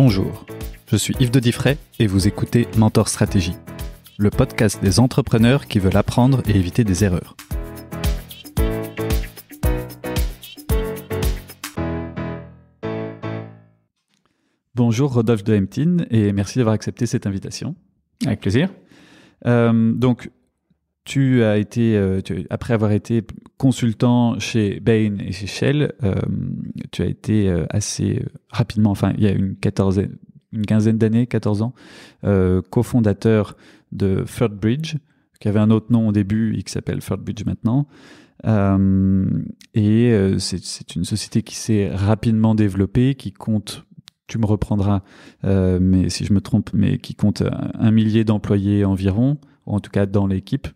Bonjour, je suis Yves de Diffray et vous écoutez Mentor Stratégie, le podcast des entrepreneurs qui veulent apprendre et éviter des erreurs. Bonjour Rodolphe de Hemtine et merci d'avoir accepté cette invitation. Avec plaisir. Donc, tu as été, après avoir été consultant chez Bain et chez Shell, tu as été assez rapidement, enfin il y a une quinzaine d'années, 14 ans, cofondateur de Third Bridge, qui avait un autre nom au début et qui s'appelle Third Bridge maintenant. C'est une société qui s'est rapidement développée, qui compte, tu me reprendras, mais si je me trompe, mais qui compte 1 millier d'employés environ, ou en tout cas dans l'équipe,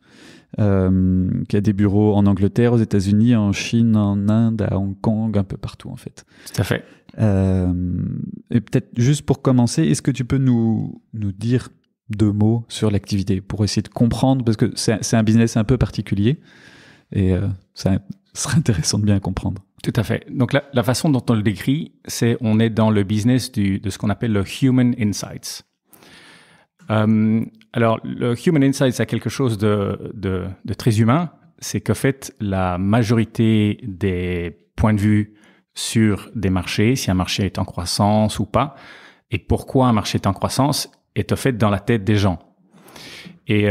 qui a des bureaux en Angleterre, aux États-Unis, en Chine, en Inde, à Hong Kong, un peu partout en fait. Tout à fait. Et peut-être juste pour commencer, est-ce que tu peux nous dire 2 mots sur l'activité pour essayer de comprendre, parce que c'est un business un peu particulier et ça serait intéressant de bien comprendre. Tout à fait. Donc la façon dont on le décrit, c'est on est dans le business de ce qu'on appelle le Human Insights. Alors le Human Insights a quelque chose de très humain, c'est qu'en fait la majorité des points de vue sur des marchés, si un marché est en croissance ou pas, et pourquoi un marché est en croissance, est en fait dans la tête des gens. Et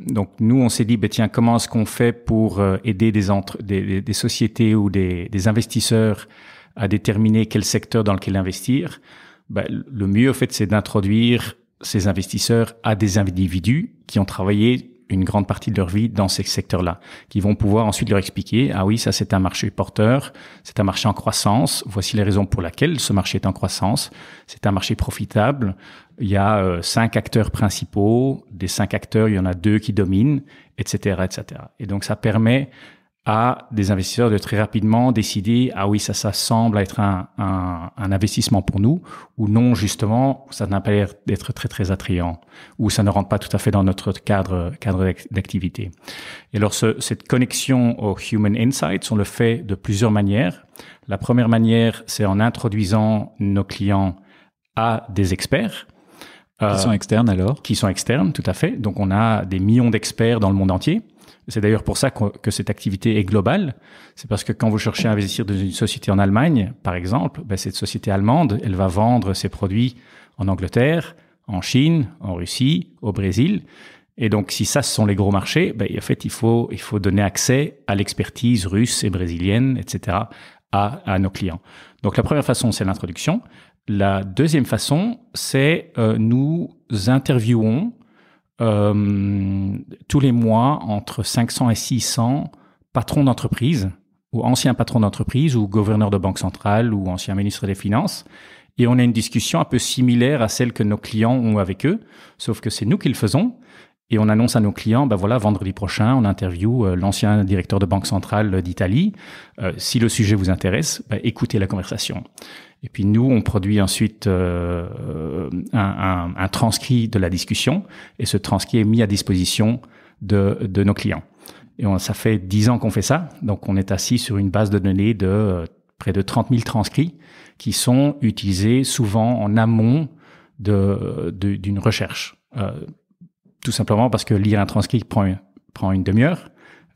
donc nous on s'est dit tiens, comment est-ce qu'on fait pour aider des sociétés ou des investisseurs à déterminer quel secteur dans lequel investir. Le mieux en fait c'est d'introduire ces investisseurs à des individus qui ont travaillé une grande partie de leur vie dans ces secteurs-là, qui vont pouvoir ensuite leur expliquer, ah oui, ça c'est un marché porteur, c'est un marché en croissance, voici les raisons pour lesquelles ce marché est en croissance, c'est un marché profitable, il y a 5 acteurs principaux, des 5 acteurs, il y en a 2 qui dominent, etc., etc. Et donc ça permet à des investisseurs de très rapidement décider, ah oui, ça semble être un investissement pour nous, ou non, justement, ça n'a pas l'air d'être très, très attrayant, ou ça ne rentre pas tout à fait dans notre cadre d'activité. Et alors, cette connexion au Human Insights, on le fait de plusieurs manières. La première manière, c'est en introduisant nos clients à des experts. Qui sont externes alors? Qui sont externes, tout à fait. Donc, on a des millions d'experts dans le monde entier. C'est d'ailleurs pour ça que cette activité est globale. C'est parce que quand vous cherchez à investir dans une société en Allemagne, par exemple, cette société allemande, elle va vendre ses produits en Angleterre, en Chine, en Russie, au Brésil. Et donc, si ça, ce sont les gros marchés, en fait, il faut donner accès à l'expertise russe et brésilienne, etc., à nos clients. Donc, la première façon, c'est l'introduction. La deuxième façon, c'est nous interviewons tous les mois entre 500 et 600 patrons d'entreprise ou anciens patrons d'entreprise ou gouverneurs de banque centrale ou anciens ministres des Finances. Et on a une discussion un peu similaire à celle que nos clients ont avec eux, sauf que c'est nous qui le faisons. Et on annonce à nos clients, vendredi prochain, on interview l'ancien directeur de banque centrale d'Italie. Si le sujet vous intéresse, écoutez la conversation. Et puis nous, on produit ensuite un transcrit de la discussion, et ce transcrit est mis à disposition de nos clients. Et ça fait 10 ans qu'on fait ça, donc on est assis sur une base de données de près de 30 000 transcrits qui sont utilisés souvent en amont d'une recherche. Tout simplement parce que lire un transcrit prend une demi-heure,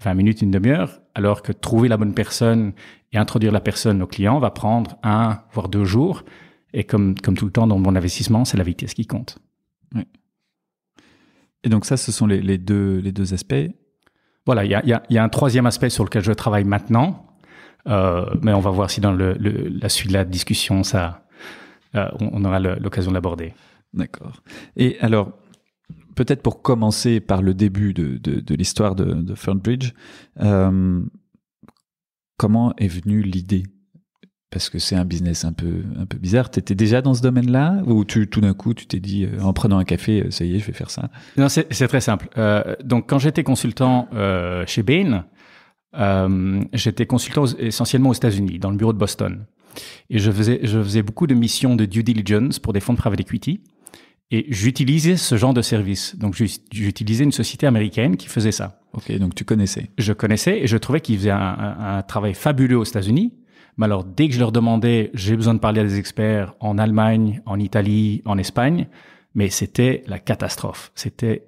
20 minutes, une demi-heure, alors que trouver la bonne personne et introduire la personne au client va prendre 1 voire 2 jours. Et comme tout le temps dans mon investissement, c'est la vitesse qui compte. Oui. Et donc ça, ce sont les deux aspects. Voilà, il y a un troisième aspect sur lequel je travaille maintenant, mais on va voir si dans la suite de la discussion, on aura l'occasion de l'aborder. D'accord. Et alors, peut-être pour commencer par le début de l'histoire de Third Bridge, comment est venue l'idée? Parce que c'est un business un peu bizarre. Tu étais déjà dans ce domaine-là ou tout d'un coup, tu t'es dit, en prenant un café, ça y est, je vais faire ça? Non, c'est très simple. Donc, quand j'étais consultant chez Bain, j'étais consultant essentiellement aux États-Unis, dans le bureau de Boston. Et je faisais beaucoup de missions de due diligence pour des fonds de private equity. Et j'utilisais ce genre de service. Donc, j'utilisais une société américaine qui faisait ça. Ok, donc tu connaissais. Je connaissais et je trouvais qu'ils faisaient un travail fabuleux aux États-Unis, Mais alors, dès que je leur demandais, j'ai besoin de parler à des experts en Allemagne, en Italie, en Espagne, mais c'était la catastrophe. C'était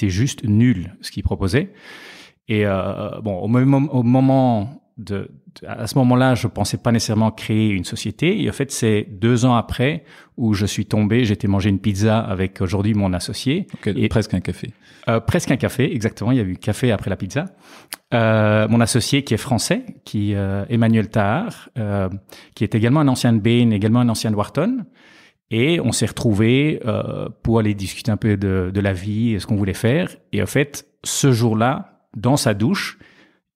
juste nul ce qu'ils proposaient. Et bon, au moment à ce moment-là, je pensais pas nécessairement créer une société. Et en fait, c'est 2 ans après où je suis tombé. J'étais manger une pizza avec aujourd'hui mon associé. Okay, et presque un café. Presque un café, exactement. Il y a eu café après la pizza. Mon associé qui est français, Emmanuel Tahar, qui est également un ancien de Bain, également un ancien de Wharton. Et on s'est retrouvés pour aller discuter un peu de la vie et ce qu'on voulait faire. Et en fait, ce jour-là, dans sa douche,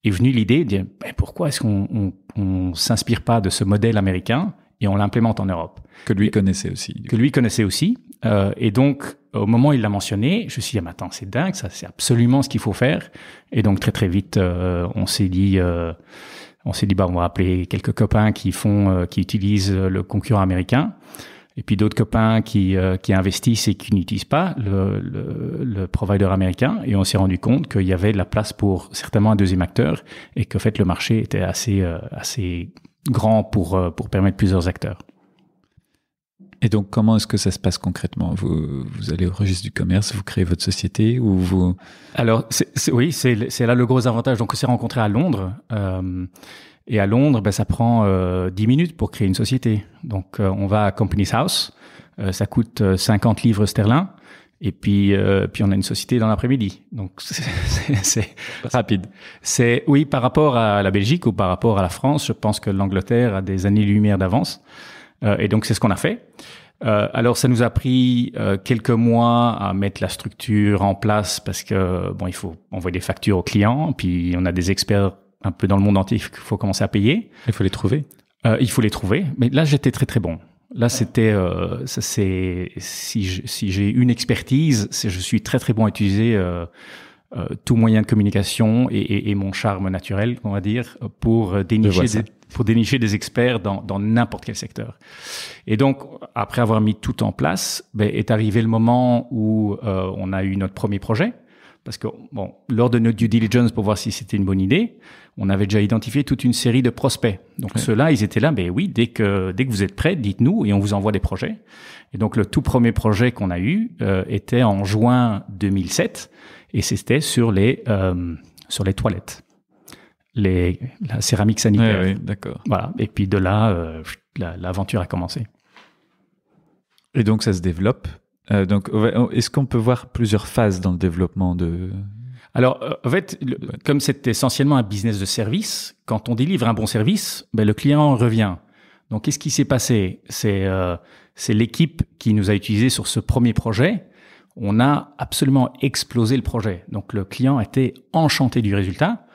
est venue l'idée de dire pourquoi est-ce qu'on s'inspire pas de ce modèle américain et on l'implémente en Europe. Que lui connaissait aussi. Que lui connaissait aussi. Et donc, au moment où il l'a mentionné, je me suis dit, mais attends, c'est dingue, ça, c'est absolument ce qu'il faut faire. Et donc, très, très vite, on s'est dit, on va appeler quelques copains qui utilisent le concurrent américain. Et puis d'autres copains qui investissent et qui n'utilisent pas le provider américain. Et on s'est rendu compte qu'il y avait de la place pour certainement un deuxième acteur et qu'en fait le marché était assez grand pour permettre plusieurs acteurs. Et donc, comment est-ce que ça se passe concrètement ? Vous allez au registre du commerce, vous créez votre société ou vous... Alors, c'est là le gros avantage. Donc, on s'est rencontrés à Londres. Et à Londres, ça prend 10 minutes pour créer une société. Donc, on va à Companies House. Ça coûte 50 livres sterling. Et puis on a une société dans l'après-midi. Donc, c'est rapide. Oui, par rapport à la Belgique ou par rapport à la France, je pense que l'Angleterre a des années-lumière d'avance. Et donc, c'est ce qu'on a fait. Alors, ça nous a pris quelques mois à mettre la structure en place parce que, il faut envoyer des factures aux clients. Puis, on a des experts un peu dans le monde entier qu'il faut commencer à payer. Il faut les trouver. Il faut les trouver. Mais là, j'étais très, très bon. Là, c'était, si j'ai une expertise, je suis très, très bon à utiliser tout moyen de communication et mon charme naturel, on va dire, pour dénicher des experts dans n'importe quel secteur. Et donc, après avoir mis tout en place, est arrivé le moment où on a eu notre premier projet. Parce que, lors de notre due diligence pour voir si c'était une bonne idée, on avait déjà identifié toute une série de prospects. Donc, ceux-là, ils étaient là, oui, dès que vous êtes prêts, dites-nous et on vous envoie des projets. Et donc, le tout premier projet qu'on a eu était en juin 2007 et c'était sur les toilettes, la céramique sanitaire. Oui, d'accord. Voilà. Et puis de là, l'aventure a commencé. Et donc, ça se développe. Donc, est-ce qu'on peut voir plusieurs phases dans le développement de... Alors, en fait, comme c'est essentiellement un business de service, quand on délivre un bon service, le client revient. Donc, qu'est-ce qui s'est passé ? C'est l'équipe qui nous a utilisés sur ce premier projet. On a absolument explosé le projet. Donc, le client était enchanté du résultat.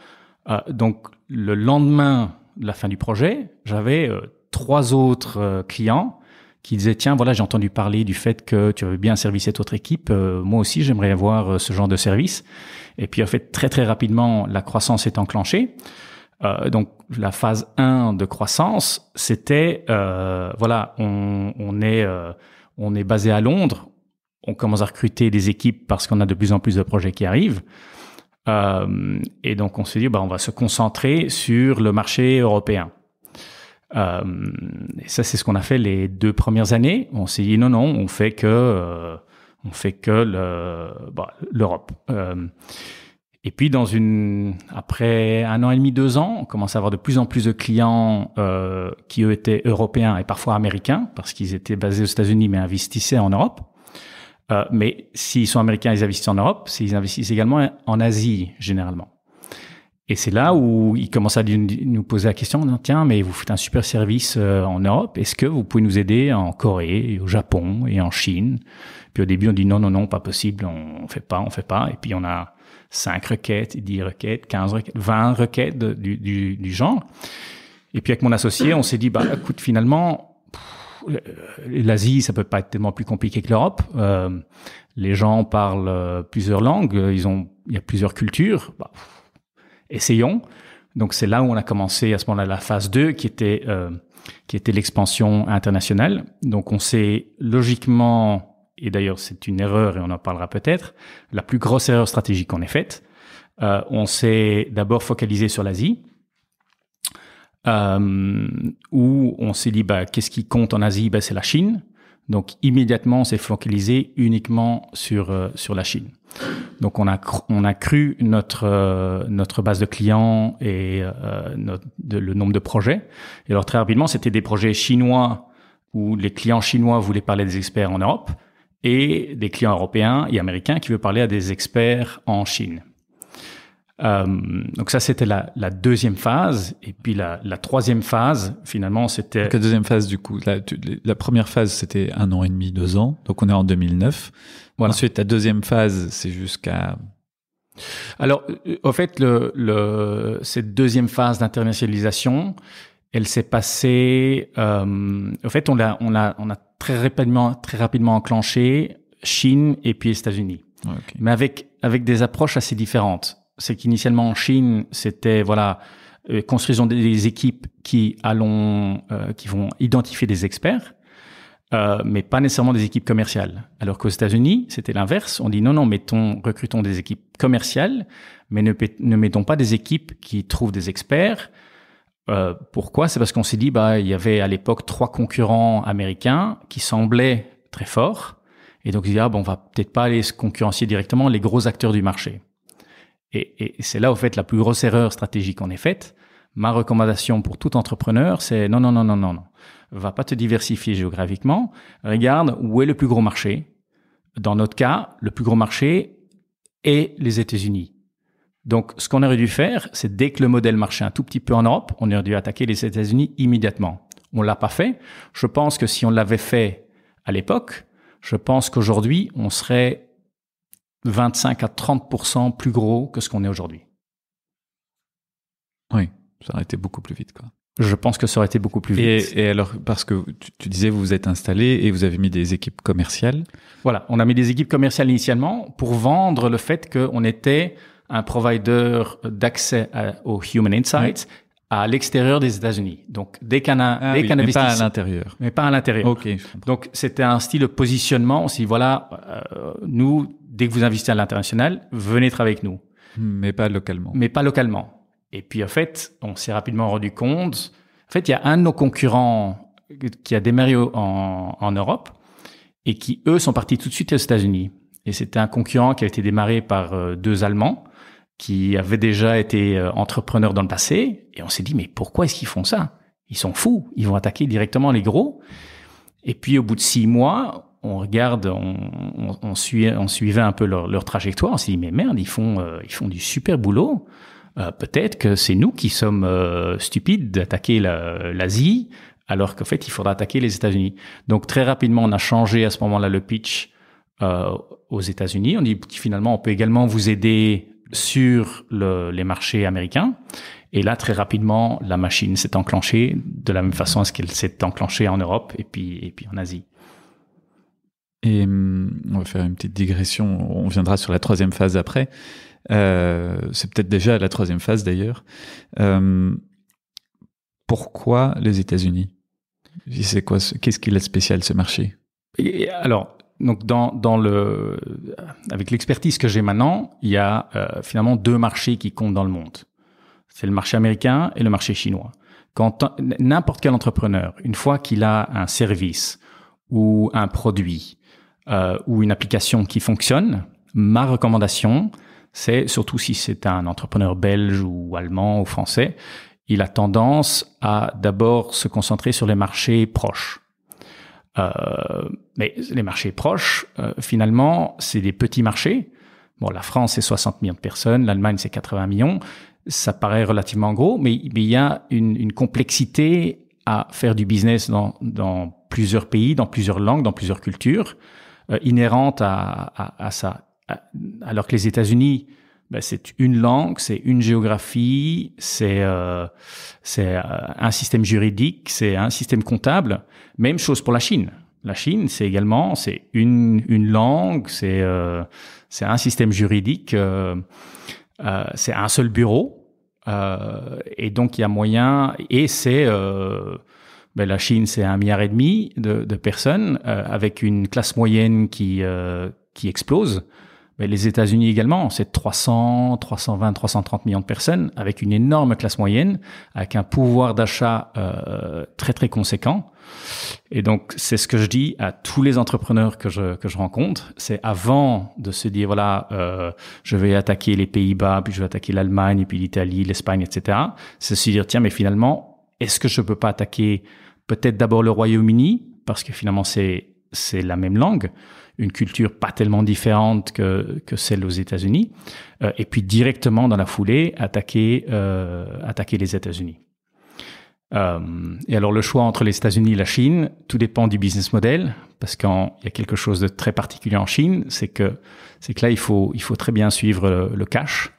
Donc, le lendemain de la fin du projet, j'avais 3 autres clients qui disaient, tiens, voilà, j'ai entendu parler du fait que tu avais bien servi cette autre équipe. Moi aussi, j'aimerais avoir ce genre de service. Et puis, en fait, très, très rapidement, la croissance est enclenchée. Donc, la phase 1 de croissance, c'était, on est basé à Londres. On commence à recruter des équipes parce qu'on a de plus en plus de projets qui arrivent. Et donc, on s'est dit, on va se concentrer sur le marché européen. Et ça, c'est ce qu'on a fait les 2 premières années. On s'est dit non, on fait que l'Europe. Et puis après 1 an et demi, 2 ans, on commence à avoir de plus en plus de clients qui eux étaient européens et parfois américains parce qu'ils étaient basés aux États-Unis mais investissaient en Europe. Mais s'ils sont américains, ils investissent en Europe. S'ils investissent également en Asie généralement. Et c'est là où ils commencent à nous poser la question, tiens, mais vous faites un super service en Europe, est-ce que vous pouvez nous aider en Corée, au Japon et en Chine ? Puis au début, on dit non, pas possible, on fait pas. Et puis on a 5 requêtes, 10 requêtes, 15 requêtes, 20 requêtes du genre. Et puis avec mon associé, on s'est dit, écoute, finalement, l'Asie, ça peut pas être tellement plus compliqué que l'Europe. Les gens parlent plusieurs langues, il y a plusieurs cultures. Essayons. Donc, c'est là où on a commencé à ce moment-là la phase 2 qui était l'expansion internationale. Donc, on s'est logiquement, et d'ailleurs, c'est une erreur et on en parlera peut-être, la plus grosse erreur stratégique qu'on ait faite. On s'est d'abord focalisé sur l'Asie. où on s'est dit, qu'est-ce qui compte en Asie? C'est la Chine. Donc, immédiatement, on s'est focalisé uniquement sur la Chine. Donc, on a cru notre base de clients et le nombre de projets. Et alors, très rapidement, c'était des projets chinois où les clients chinois voulaient parler des experts en Europe et des clients européens et américains qui veulent parler à des experts en Chine. Donc ça, c'était la deuxième phase. Et puis la troisième phase, finalement, c'était... Donc la deuxième phase, du coup, la première phase, c'était 1 an et demi, 2 ans. Donc on est en 2009. Voilà. Ensuite, la deuxième phase, c'est jusqu'à... Alors, au fait, cette deuxième phase d'internationalisation, elle s'est passée... au fait, on a très rapidement enclenché Chine et puis États-Unis. Okay. Mais avec des approches assez différentes. C'est qu'initialement en Chine, c'était construisons des équipes qui vont identifier des experts, mais pas nécessairement des équipes commerciales. Alors qu'aux États-Unis, c'était l'inverse. On dit non, recrutons des équipes commerciales, mais ne mettons pas des équipes qui trouvent des experts. Pourquoi? C'est parce qu'on s'est dit, il y avait à l'époque 3 concurrents américains qui semblaient très forts, et donc on s'est dit, on va peut-être pas aller se concurrencer directement les gros acteurs du marché. Et c'est là, au fait, la plus grosse erreur stratégique qu'on ait faite. Ma recommandation pour tout entrepreneur, c'est non. Va pas te diversifier géographiquement. Regarde où est le plus gros marché. Dans notre cas, le plus gros marché est les États-Unis. Donc, ce qu'on aurait dû faire, c'est dès que le modèle marchait un tout petit peu en Europe, on aurait dû attaquer les États-Unis immédiatement. On l'a pas fait. Je pense que si on l'avait fait à l'époque, je pense qu'aujourd'hui, on serait 25 à 30% plus gros que ce qu'on est aujourd'hui. Oui, ça aurait été beaucoup plus vite, quoi. Je pense que ça aurait été beaucoup plus vite. Et alors, parce que tu disais, vous vous êtes installé et vous avez mis des équipes commerciales. Voilà, on a mis des équipes commerciales initialement pour vendre le fait qu'on était un provider d'accès aux Human Insights à l'extérieur des États-Unis. Donc, dès qu'un investisseur... Mais pas à l'intérieur. Mais pas à l'intérieur. Ok. Donc, c'était un style de positionnement. On s'est dit, nous, dès que vous investissez à l'international, venez travailler avec nous. Mais pas localement. Et puis, en fait, on s'est rapidement rendu compte... En fait, il y a un de nos concurrents qui a démarré en Europe et qui, eux, sont partis tout de suite aux États-Unis. Et c'était un concurrent qui a été démarré par 2 Allemands qui avaient déjà été entrepreneurs dans le passé. Et on s'est dit, mais pourquoi est-ce qu'ils font ça? Ils sont fous. Ils vont attaquer directement les gros. Et puis, au bout de 6 mois, on regarde, on suivait un peu leur trajectoire. On s'est dit, mais merde, ils font du super boulot. Peut-être que c'est nous qui sommes stupides d'attaquer l'Asie, alors qu'en fait, il faudra attaquer les États-Unis. Donc, très rapidement, on a changé à ce moment-là le pitch aux États-Unis. On dit finalement, on peut également vous aider sur les marchés américains. Et là, très rapidement, la machine s'est enclenchée de la même façon à ce qu'elle s'est enclenchée en Europe et puis en Asie. Et on va faire une petite digression. On viendra sur la 3e phase après. C'est peut-être déjà la 3e phase d'ailleurs. Pourquoi les États-Unis? C'est quoi? Qu'est-ce qu'il a de spécial, ce marché? Alors, donc avec l'expertise que j'ai maintenant, il y a finalement 2 marchés qui comptent dans le monde. C'est le marché américain et le marché chinois. Quand n'importe quel entrepreneur, une fois qu'il a un service ou un produit ou une application qui fonctionne, ma recommandation, c'est surtout si c'est un entrepreneur belge ou allemand ou français, il a tendance à d'abord se concentrer sur les marchés proches. Mais les marchés proches, finalement, c'est des petits marchés. Bon, la France, c'est 60 millions de personnes, l'Allemagne, c'est 80 millions. Ça paraît relativement gros, mais il y a une complexité à faire du business dans plusieurs pays, dans plusieurs langues, dans plusieurs cultures, inhérente à ça. Alors que les États-Unis, c'est une langue, c'est une géographie, c'est un système juridique, c'est un système comptable. Même chose pour la Chine. La Chine, c'est une langue, c'est un système juridique, c'est un seul bureau, et donc il y a moyen. Et c'est la Chine, c'est 1,5 milliard de personnes avec une classe moyenne qui explose. Mais les États-Unis également, c'est 300, 320, 330 millions de personnes avec une énorme classe moyenne, avec un pouvoir d'achat très très conséquent. Et donc c'est ce que je dis à tous les entrepreneurs que je rencontre, c'est avant de se dire voilà, je vais attaquer les Pays-Bas, puis je vais attaquer l'Allemagne, puis l'Italie, l'Espagne, etc. C'est se dire tiens, mais finalement, est-ce que je peux pas attaquer peut-être d'abord le Royaume-Uni, parce que finalement c'est la même langue, une culture pas tellement différente que celle aux États-Unis, et puis directement dans la foulée attaquer les États-Unis. Et alors le choix entre les États-Unis et la Chine, tout dépend du business model, parce qu'il y a quelque chose de très particulier en Chine, c'est que là il faut très bien suivre le cash,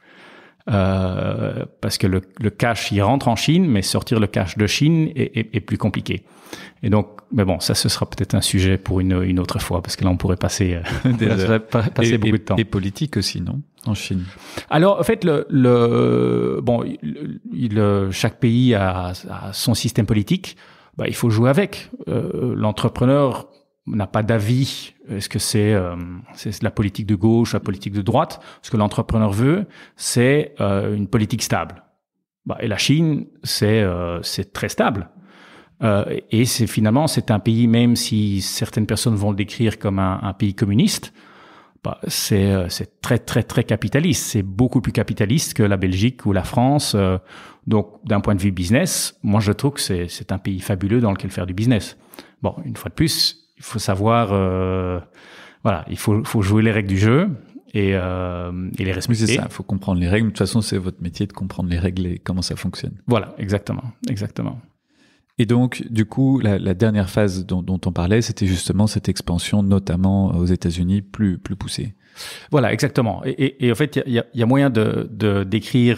parce que le cash il rentre en Chine, mais sortir le cash de Chine est plus compliqué. Et donc, mais bon, ça ce sera peut-être un sujet pour une autre fois, parce que là on pourrait passer beaucoup de temps. Et politique aussi, non, en Chine? Alors en fait, chaque pays a son système politique. Il faut jouer avec. L'entrepreneur n'a pas d'avis. Est-ce que c'est la politique de gauche, la politique de droite? Ce que l'entrepreneur veut, c'est une politique stable. Et la Chine, c'est très stable. Et c'est un pays, même si certaines personnes vont le décrire comme un pays communiste, c'est très très très capitaliste. C'est beaucoup plus capitaliste que la Belgique ou la France. Donc d'un point de vue business, moi je trouve que c'est un pays fabuleux dans lequel faire du business. Bon, une fois de plus, il faut savoir, il faut jouer les règles du jeu et les respecter. Oui, c'est ça. Il faut comprendre les règles. De toute façon, c'est votre métier de comprendre les règles et comment ça fonctionne. Voilà, exactement. Et donc, du coup, la dernière phase dont on parlait, c'était justement cette expansion, notamment aux États-Unis, plus poussée. Voilà, exactement. Et en fait, il y a moyen de décrire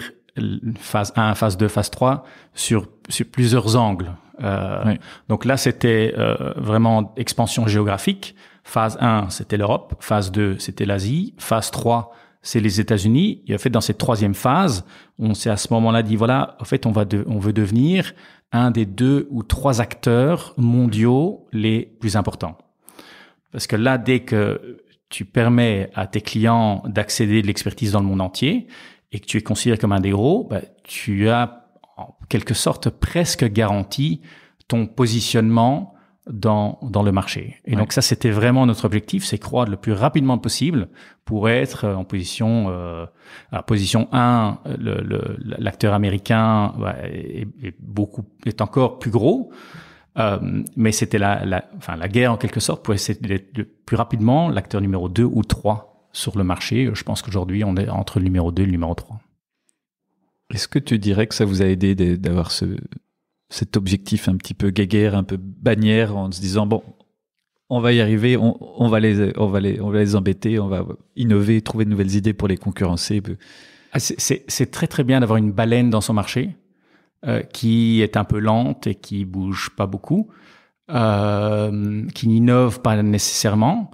phase 1, phase 2, phase 3 sur plusieurs angles. Oui. Donc là, c'était vraiment expansion géographique. Phase 1, c'était l'Europe. Phase 2, c'était l'Asie. Phase 3, c'est les États-Unis. Et en fait, dans cette troisième phase, on s'est à ce moment-là dit, voilà, en fait, on veut devenir un des 2 ou 3 acteurs mondiaux les plus importants. Parce que là, dès que tu permets à tes clients d'accéder de l'expertise dans le monde entier et que tu es considéré comme un des gros, tu as en quelque sorte presque garanti ton positionnement dans le marché. Et donc ça, c'était vraiment notre objectif, c'est croître le plus rapidement possible pour être en position à position 1, l'acteur américain est encore plus gros, mais c'était la guerre en quelque sorte pour essayer d'être le plus rapidement l'acteur numéro 2 ou 3 sur le marché. Je pense qu'aujourd'hui, on est entre le numéro 2 et le numéro 3. Est-ce que tu dirais que ça vous a aidé d'avoir cet objectif un petit peu guéguerre, un peu bannière, en se disant bon, on va y arriver, on va les embêter, on va innover, trouver de nouvelles idées pour les concurrencer. C'est très très bien d'avoir une baleine dans son marché qui est un peu lente et qui bouge pas beaucoup, qui n'innove pas nécessairement.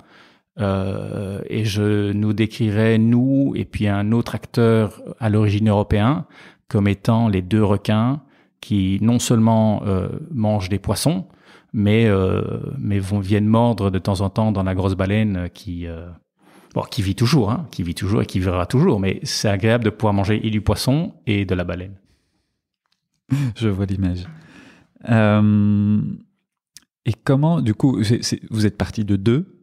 Et je nous décrirais, nous et puis un autre acteur à l'origine européen, comme étant les 2 requins qui non seulement mangent des poissons, mais viennent mordre de temps en temps dans la grosse baleine qui vit toujours, et qui vivra toujours. Mais c'est agréable de pouvoir manger et du poisson et de la baleine. Je vois l'image. Et comment, du coup, vous êtes parti de 2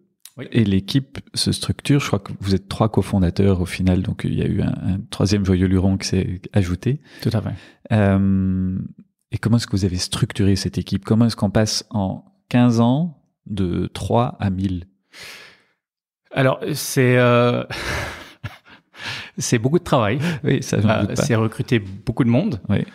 et l'équipe se structure. Je crois que vous êtes 3 cofondateurs au final, donc il y a eu un 3e joyeux luron qui s'est ajouté. Tout à fait. Et comment est-ce que vous avez structuré cette équipe? Comment est-ce qu'on passe en 15 ans de 3 à 1000? Alors, c'est beaucoup de travail. Oui, ça, j'en doute pas. C'est recruter beaucoup de monde. Oui.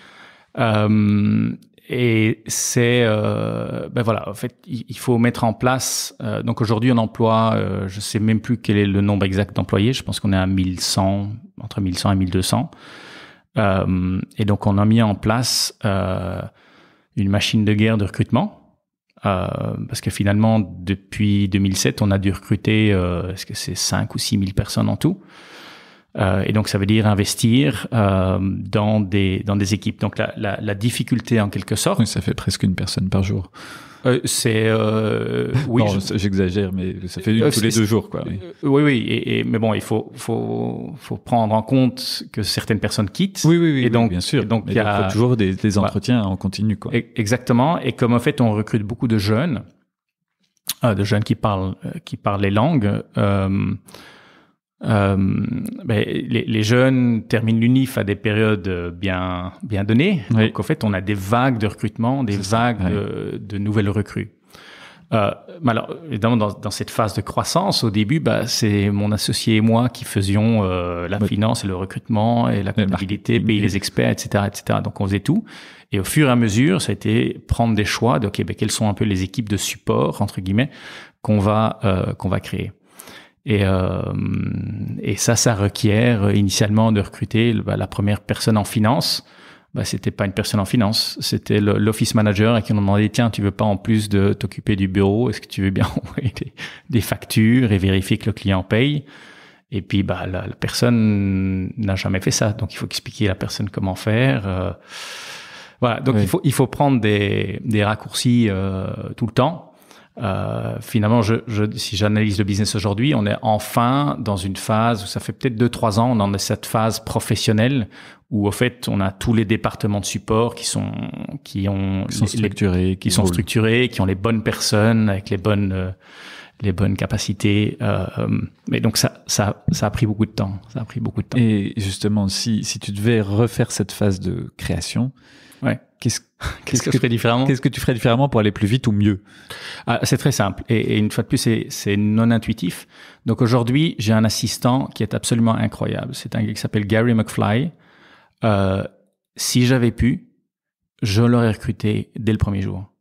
Et c'est, en fait, il faut mettre en place. Donc aujourd'hui, on emploie, je sais même plus quel est le nombre exact d'employés. Je pense qu'on est à 1100, entre 1100 et 1200. Et donc, on a mis en place une machine de guerre de recrutement. Parce que finalement, depuis 2007, on a dû recruter, est-ce que c'est 5 ou 6 000 personnes en tout? Et donc, ça veut dire investir dans des équipes. Donc, la difficulté, en quelque sorte... Oui, ça fait presque une personne par jour. Oui, non, j'exagère, mais ça fait tous les 2 jours, quoi. Oui, mais bon, il faut prendre en compte que certaines personnes quittent. Oui, donc, bien sûr. Donc il y a toujours des entretiens en continu, quoi. Exactement. Et comme en fait, on recrute beaucoup de jeunes qui parlent les langues. Les jeunes terminent l'UNIF à des périodes bien données. Oui. Donc, en fait, on a des vagues de recrutement, des vagues de nouvelles recrues. Mais alors, évidemment, dans cette phase de croissance, au début, c'est mon associé et moi qui faisions la finance et le recrutement et la comptabilité, payer les experts, etc., etc. Donc, on faisait tout. Et au fur et à mesure, ça a été prendre des choix de, quelles sont un peu les équipes de support, entre guillemets, qu'on va créer. Et ça requiert initialement de recruter la première personne en finance. C'était pas une personne en finance, c'était l'office manager à qui on demandait, tiens, tu veux pas en plus de t'occuper du bureau, est-ce que tu veux bien envoyer des factures et vérifier que le client paye? Et puis la personne n'a jamais fait ça, donc il faut expliquer à la personne comment faire. Voilà, donc il faut prendre des raccourcis tout le temps. Finalement, si j'analyse le business aujourd'hui, on est enfin dans une phase où ça fait peut-être 2-3 ans, on en est cette phase professionnelle où, au fait, on a tous les départements de support qui sont structurés, qui ont les bonnes personnes avec les bonnes capacités. Mais donc ça a pris beaucoup de temps. Et justement, si tu devais refaire cette phase de création, qu'est-ce que tu ferais différemment? Qu'est-ce que tu ferais différemment pour aller plus vite ou mieux? C'est très simple. Et une fois de plus, c'est non intuitif. Donc aujourd'hui, j'ai un assistant qui est absolument incroyable. C'est un gars qui s'appelle Gary McFly. Si j'avais pu, je l'aurais recruté dès le premier jour.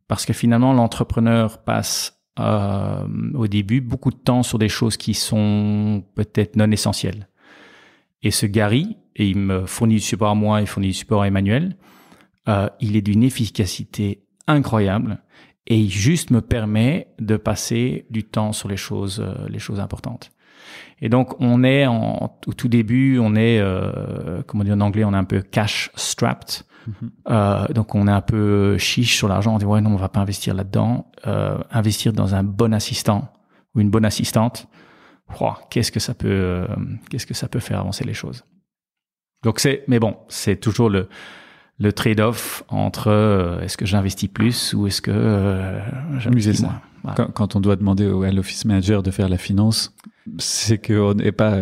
Parce que finalement, l'entrepreneur passe au début beaucoup de temps sur des choses qui sont peut-être non essentielles. Et ce Gary, et il me fournit du support à moi, il fournit du support à Emmanuel, il est d'une efficacité incroyable et il juste me permet de passer du temps sur les choses importantes. Et donc, on est au tout début, on est, comme on dit en anglais, on est un peu cash strapped. Donc, on est un peu chiche sur l'argent. On dit, ouais, non, on va pas investir là-dedans. Investir dans un bon assistant ou une bonne assistante, qu'est-ce que ça peut faire avancer les choses. Donc, c'est toujours le trade-off entre est-ce que j'investis plus ou est-ce que j'investis moins. Voilà. Quand on doit demander à l'office manager de faire la finance, c'est qu'on n'est pas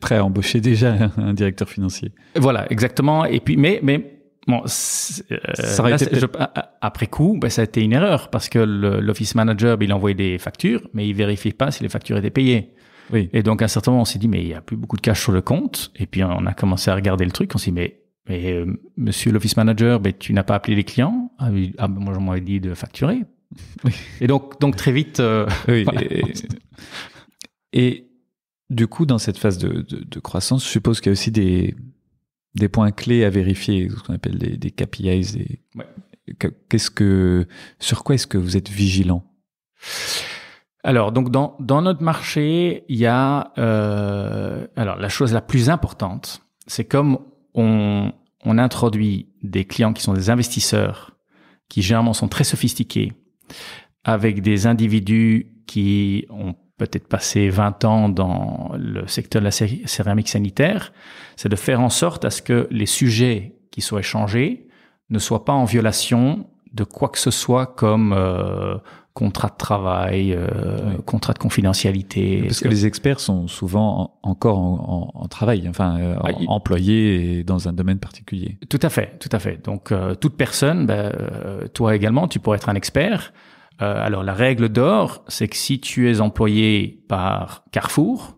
prêt à embaucher déjà un directeur financier. Voilà, exactement. Et puis, mais bon, après coup, ça a été une erreur parce que l'office manager, il envoyait des factures, mais il vérifiait pas si les factures étaient payées. Oui. Et donc, à un certain moment, on s'est dit, mais il y a plus beaucoup de cash sur le compte. Et puis, on a commencé à regarder le truc. On s'est dit, mais monsieur l'office manager, tu n'as pas appelé les clients? Moi, je m'avais dit de facturer. Oui. Et donc très vite. Oui. Voilà. Et du coup, dans cette phase de croissance, je suppose qu'il y a aussi des points clés à vérifier, ce qu'on appelle des KPIs. Sur quoi est-ce que vous êtes vigilant? Alors, donc dans notre marché, il y a alors la chose la plus importante, c'est comme on introduit des clients qui sont des investisseurs, qui généralement sont très sophistiqués, avec des individus qui ont peut-être passé 20 ans dans le secteur de la céramique sanitaire, c'est de faire en sorte à ce que les sujets qui soient échangés ne soient pas en violation de quoi que ce soit comme contrat de travail, contrat de confidentialité. Parce que les experts sont souvent encore en travail, employés et dans un domaine particulier. Tout à fait. Donc, toute personne, toi également, tu pourrais être un expert. Alors, la règle d'or, c'est que si tu es employé par Carrefour,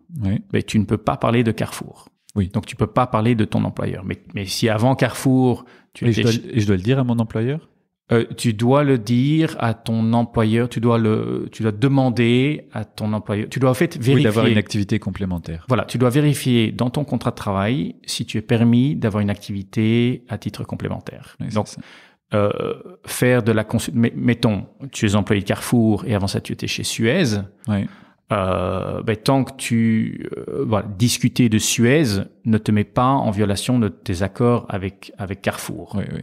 tu ne peux pas parler de Carrefour. Oui. Donc, tu peux pas parler de ton employeur. Mais si avant Carrefour, je dois le dire à mon employeur? Tu dois le dire à ton employeur, tu dois demander à ton employeur, tu dois en fait vérifier. Oui, d'avoir une activité complémentaire. Voilà, tu dois vérifier dans ton contrat de travail si tu es permis d'avoir une activité à titre complémentaire. Oui, donc, faire de la mettons, tu es employé de Carrefour et avant ça tu étais chez Suez. Oui. Tant que discuter de Suez ne te met pas en violation de tes accords avec Carrefour. Oui, oui.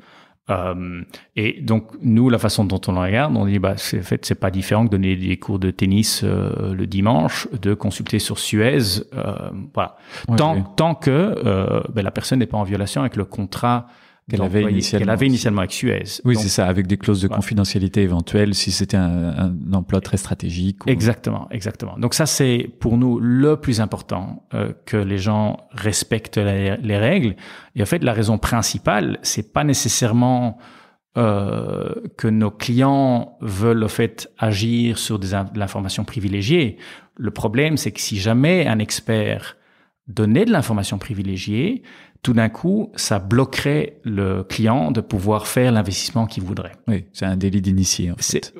Et donc, nous, la façon dont on le regarde, on dit, c'est pas différent que donner des cours de tennis le dimanche, de consulter sur Suez, voilà. Ouais, Tant que la personne n'est pas en violation avec le contrat qu'elle avait initialement avec Suez. Oui, donc, c'est ça, avec des clauses de confidentialité éventuelles, si c'était un emploi très stratégique. Ou... Exactement. Donc ça, c'est pour nous le plus important, que les gens respectent les règles. Et en fait, la raison principale, c'est pas nécessairement que nos clients veulent au fait agir sur de l'information privilégiée. Le problème, c'est que si jamais un expert donnait de l'information privilégiée, tout d'un coup, ça bloquerait le client de pouvoir faire l'investissement qu'il voudrait. Oui, c'est un délit d'initié, en fait.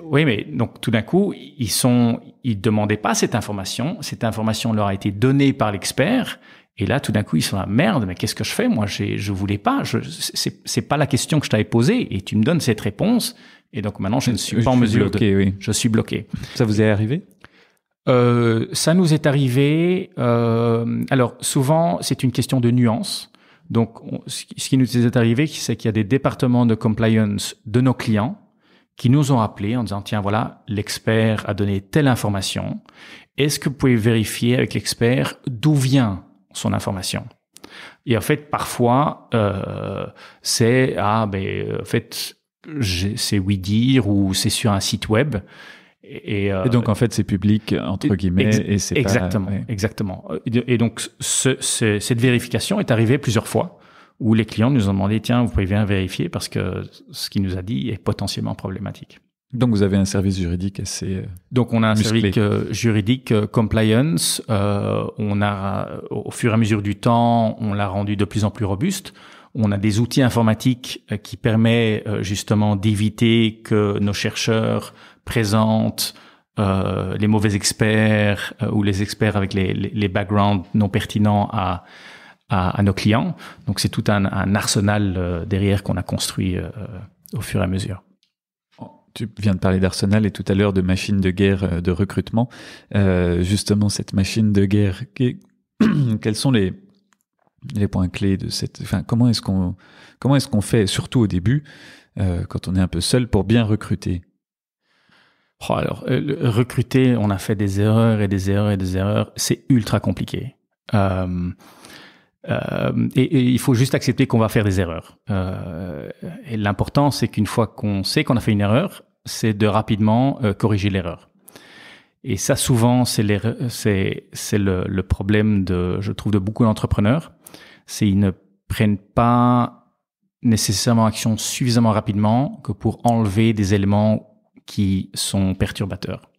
Oui, mais donc tout d'un coup, ils demandaient pas cette information. Cette information leur a été donnée par l'expert. Et là, tout d'un coup, ils sont là, merde, mais qu'est-ce que je fais? Moi, je voulais pas. C'est pas la question que je t'avais posée. Et tu me donnes cette réponse. Et donc maintenant, je ne suis pas en mesure oui. Je suis bloqué. Ça vous est arrivé? Ça nous est arrivé. Alors souvent, c'est une question de nuance. Donc, ce qui nous est arrivé, c'est qu'il y a des départements de compliance de nos clients qui nous ont appelés en disant, tiens, voilà, l'expert a donné telle information. Est-ce que vous pouvez vérifier avec l'expert d'où vient son information? Et en fait, parfois, c'est c'est oui-dire ou c'est sur un site web. Et donc, en fait, c'est public, entre guillemets, et c'est exactement, pas... Ouais. Exactement. Et donc, cette vérification est arrivée plusieurs fois où les clients nous ont demandé, tiens, vous pouvez bien vérifier parce que ce qu'il nous a dit est potentiellement problématique. Donc, vous avez un service juridique assez Donc, on a un musclé. service juridique compliance. On a, au fur et à mesure du temps, on l'a rendu de plus en plus robuste. On a des outils informatiques qui permettent justement d'éviter que nos chercheurs présentent les mauvais experts ou les experts avec les backgrounds non pertinents à nos clients. Donc, c'est tout un arsenal derrière qu'on a construit au fur et à mesure. Tu viens de parler d'arsenal et tout à l'heure de machine de guerre de recrutement. Justement, cette machine de guerre, quels sont les points clés de cette... Enfin, comment est-ce qu'on fait, surtout au début, quand on est un peu seul, pour bien recruter? Alors, recruter, on a fait des erreurs et des erreurs et des erreurs. C'est ultra compliqué. Et il faut juste accepter qu'on va faire des erreurs. Et l'important, c'est qu'une fois qu'on sait qu'on a fait une erreur, c'est de rapidement corriger l'erreur. Et ça, souvent, c'est le problème je trouve, de beaucoup d'entrepreneurs. C'est ils ne prennent pas nécessairement action suffisamment rapidement que pour enlever des éléments qui sont perturbateurs.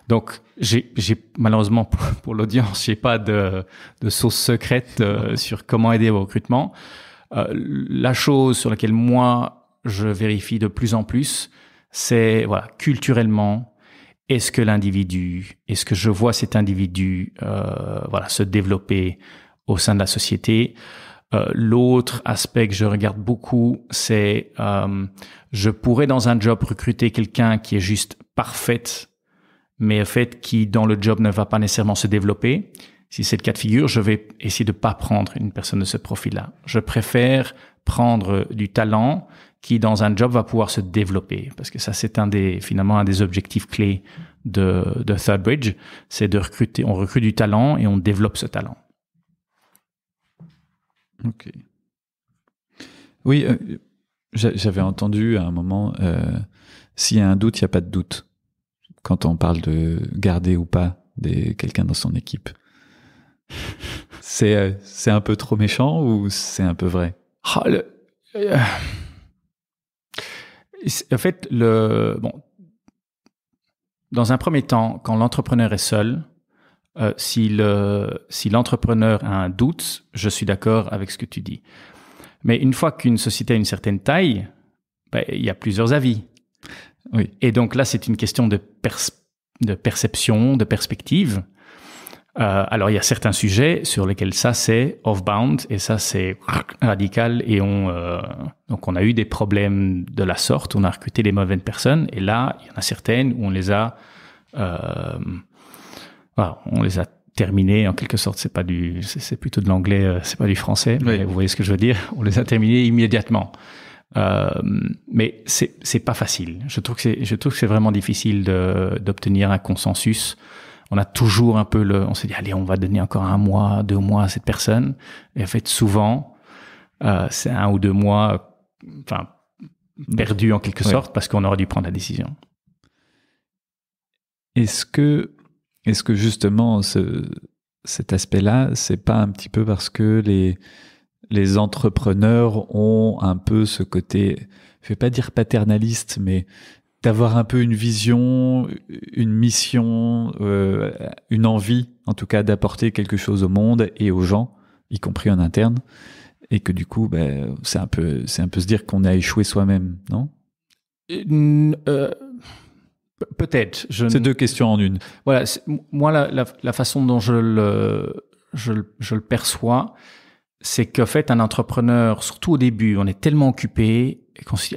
Donc, j'ai malheureusement pour l'audience, j'ai pas de sauce secrète sur comment aider au recrutement. La chose sur laquelle moi je vérifie de plus en plus, c'est culturellement, est-ce que je vois cet individu se développer au sein de la société. L'autre aspect que je regarde beaucoup, c'est je pourrais dans un job recruter quelqu'un qui est juste parfaite, mais en fait qui dans le job ne va pas nécessairement se développer. Si c'est le cas de figure, je vais essayer de pas prendre une personne de ce profil-là. Je préfère prendre du talent qui dans un job va pouvoir se développer, parce que ça c'est finalement un des objectifs clés de ThirdBridge, c'est de recruter. On recrute du talent et on développe ce talent. Ok. Oui, j'avais entendu à un moment, s'il y a un doute, il n'y a pas de doute. Quand on parle de garder ou pas quelqu'un dans son équipe. C'est un peu trop méchant ou c'est un peu vrai? En fait, dans un premier temps, quand l'entrepreneur est seul, si l'entrepreneur a un doute, je suis d'accord avec ce que tu dis. Mais une fois qu'une société a une certaine taille, il y a plusieurs avis. Oui. Et donc là, c'est une question de perception, de perspective. Alors, il y a certains sujets sur lesquels ça, c'est off-bound et ça, c'est radical. Et donc, on a eu des problèmes de la sorte. On a recruté des mauvaises personnes. Et là, il y en a certaines où on les a terminés en quelque sorte. C'est plutôt de l'anglais, c'est pas du français, mais vous voyez ce que je veux dire. On les a terminés immédiatement. Mais c'est pas facile. Je trouve que c'est vraiment difficile d'obtenir un consensus. On a toujours un peu on s'est dit allez, on va donner encore 1 mois, 2 mois à cette personne. Et en fait, souvent, c'est 1 ou 2 mois, enfin, perdu en quelque sorte parce qu'on aurait dû prendre la décision. Est-ce que justement cet aspect-là, c'est pas un petit peu parce que les entrepreneurs ont un peu ce côté, je vais pas dire paternaliste, mais d'avoir un peu une vision, une mission, une envie, en tout cas, d'apporter quelque chose au monde et aux gens, y compris en interne, et que du coup, c'est un peu se dire qu'on a échoué soi-même, non? Peut-être. C'est 2 questions en une. Voilà. Moi, la façon dont je le perçois, c'est qu'en fait, un entrepreneur, surtout au début, on est tellement occupé qu'on se dit